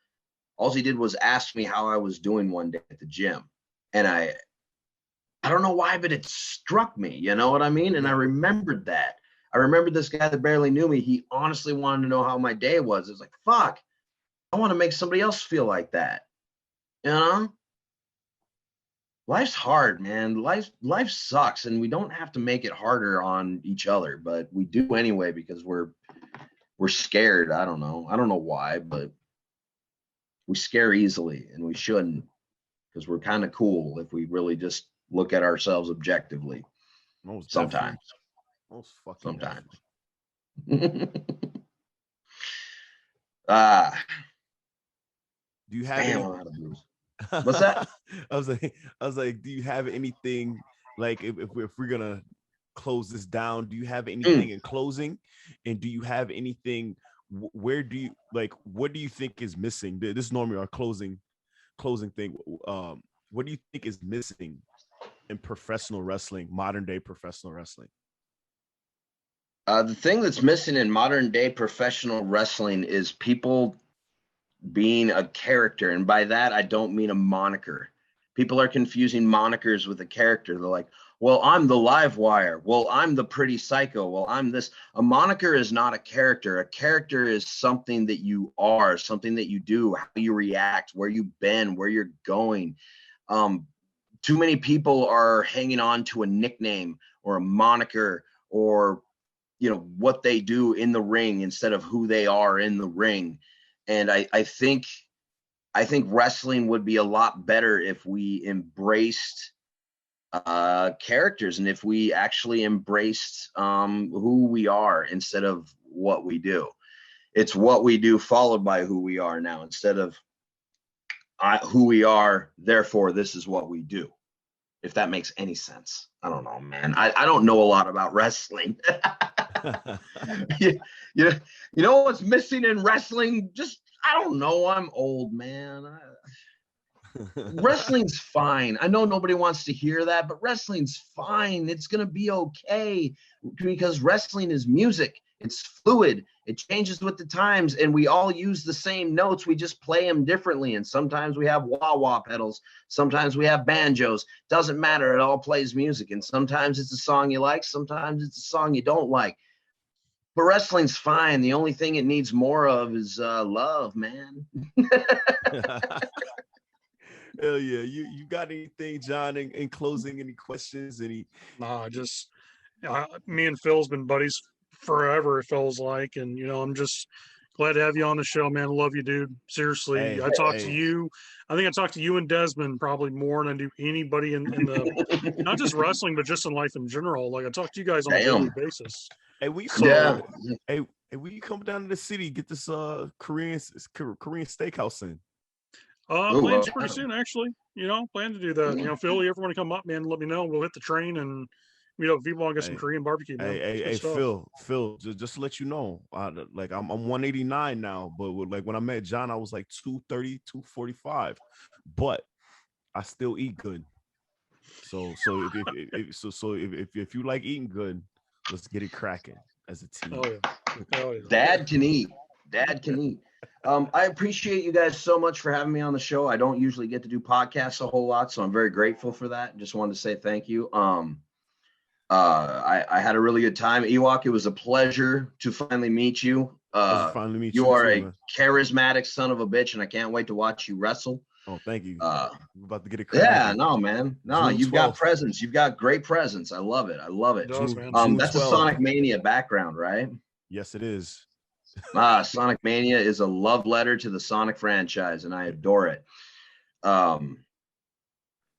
All he did was ask me how I was doing one day at the gym. And I don't know why, but it struck me, you know what I mean? And I remembered that. I remembered this guy that barely knew me. He honestly wanted to know how my day was. It was like, fuck, I want to make somebody else feel like that. Life's hard, man. Life sucks, and we don't have to make it harder on each other, but we do anyway because we're scared. I don't know why, but we scare easily, and we shouldn't, because we're kind of cool if we really just look at ourselves objectively. Sometimes. Most fucking sometimes. Do you have any? What's that? I was like, do you have anything like if we're gonna close this down? Do you have anything in closing? And do you have anything? Where do you like? What do you think is missing? This is normally our closing thing. What do you think is missing in professional wrestling, modern day professional wrestling? The thing that's missing in modern day professional wrestling is people being a character. And by that, I don't mean a moniker. People are confusing monikers with a character. They're like, well, I'm the live wire. Well, I'm the pretty psycho. Well, I'm this. A moniker is not a character. A character is something that you are, something that you do, how you react, where you've been, where you're going. Too many people are hanging on to a nickname or a moniker or what they do in the ring instead of who they are in the ring. And I think wrestling would be a lot better if we embraced characters and if we actually embraced who we are instead of what we do. It's what we do followed by who we are now, instead of who we are, therefore this is what we do. If that makes any sense. I don't know, man. I don't know a lot about wrestling. You know what's missing in wrestling? Just, I don't know. I'm old, man. Wrestling's fine. I know nobody wants to hear that, but wrestling's fine. It's going to be okay because wrestling is music. It's fluid. It changes with the times, and we all use the same notes. We just play them differently, and sometimes we have wah-wah pedals. Sometimes we have banjos. Doesn't matter. It all plays music, and sometimes it's a song you like. Sometimes it's a song you don't like. But wrestling's fine. The only thing it needs more of is love, man. Hell yeah. You got anything, John, in closing? Any questions? Nah, just me and Phil's been buddies forever, it feels like. And, I'm just glad to have you on the show, man. Love you, dude. Seriously. Hey, I talked to you. I think I talked to you and Desmond probably more than I do anybody in the, not just wrestling, but just in life in general. Like I talk to you guys on a daily basis. Hey, we Hey, will you come down to the city, get this Korean steakhouse in? Plans pretty soon, actually. Plan to do that. Phil, you ever want to come up, man, let me know. We'll hit the train and if people want to get some Korean barbecue, man. Hey, Phil, just to let you know, I'm 189 now, but when I met John, I was like 230, 245, but I still eat good. So if you like eating good, let's get it cracking as a team. Oh, yeah. Dad can eat. I appreciate you guys so much for having me on the show. I don't usually get to do podcasts a whole lot, so I'm very grateful for that. Just wanted to say thank you. I had a really good time. Ewokk, it was a pleasure to finally meet you. You are a charismatic son of a bitch, and I can't wait to watch you wrestle. Oh, thank you. We're about to get it cracking. Yeah, no, man. No, June you've 12th. got presence. You've got great presence. I love it. It does, man. That's a Sonic Mania background, right? Yes, it is. Sonic Mania is a love letter to the Sonic franchise, and I adore it.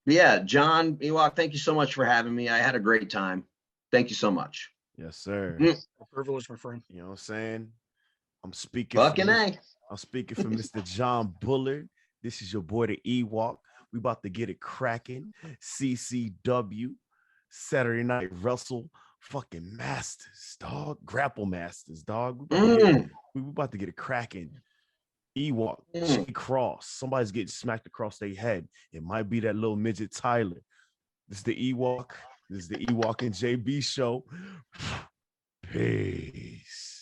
Yeah, John, Ewokk, thank you so much for having me. I had a great time. Thank you so much. Yes, sir. A privilege, my friend. You know what I'm saying? I'm speaking for Mr. John Bullard. This is your boy, the Ewokk. We about to get it cracking. CCW, Saturday Night Wrestle, fucking Masters, dog. Grapple Masters, dog. We about to get it cracking. Ewokk, Jay Cross. Somebody's getting smacked across their head. It might be that little midget Tyler. This is the Ewokk. This is the Ewokk and JB show. Peace.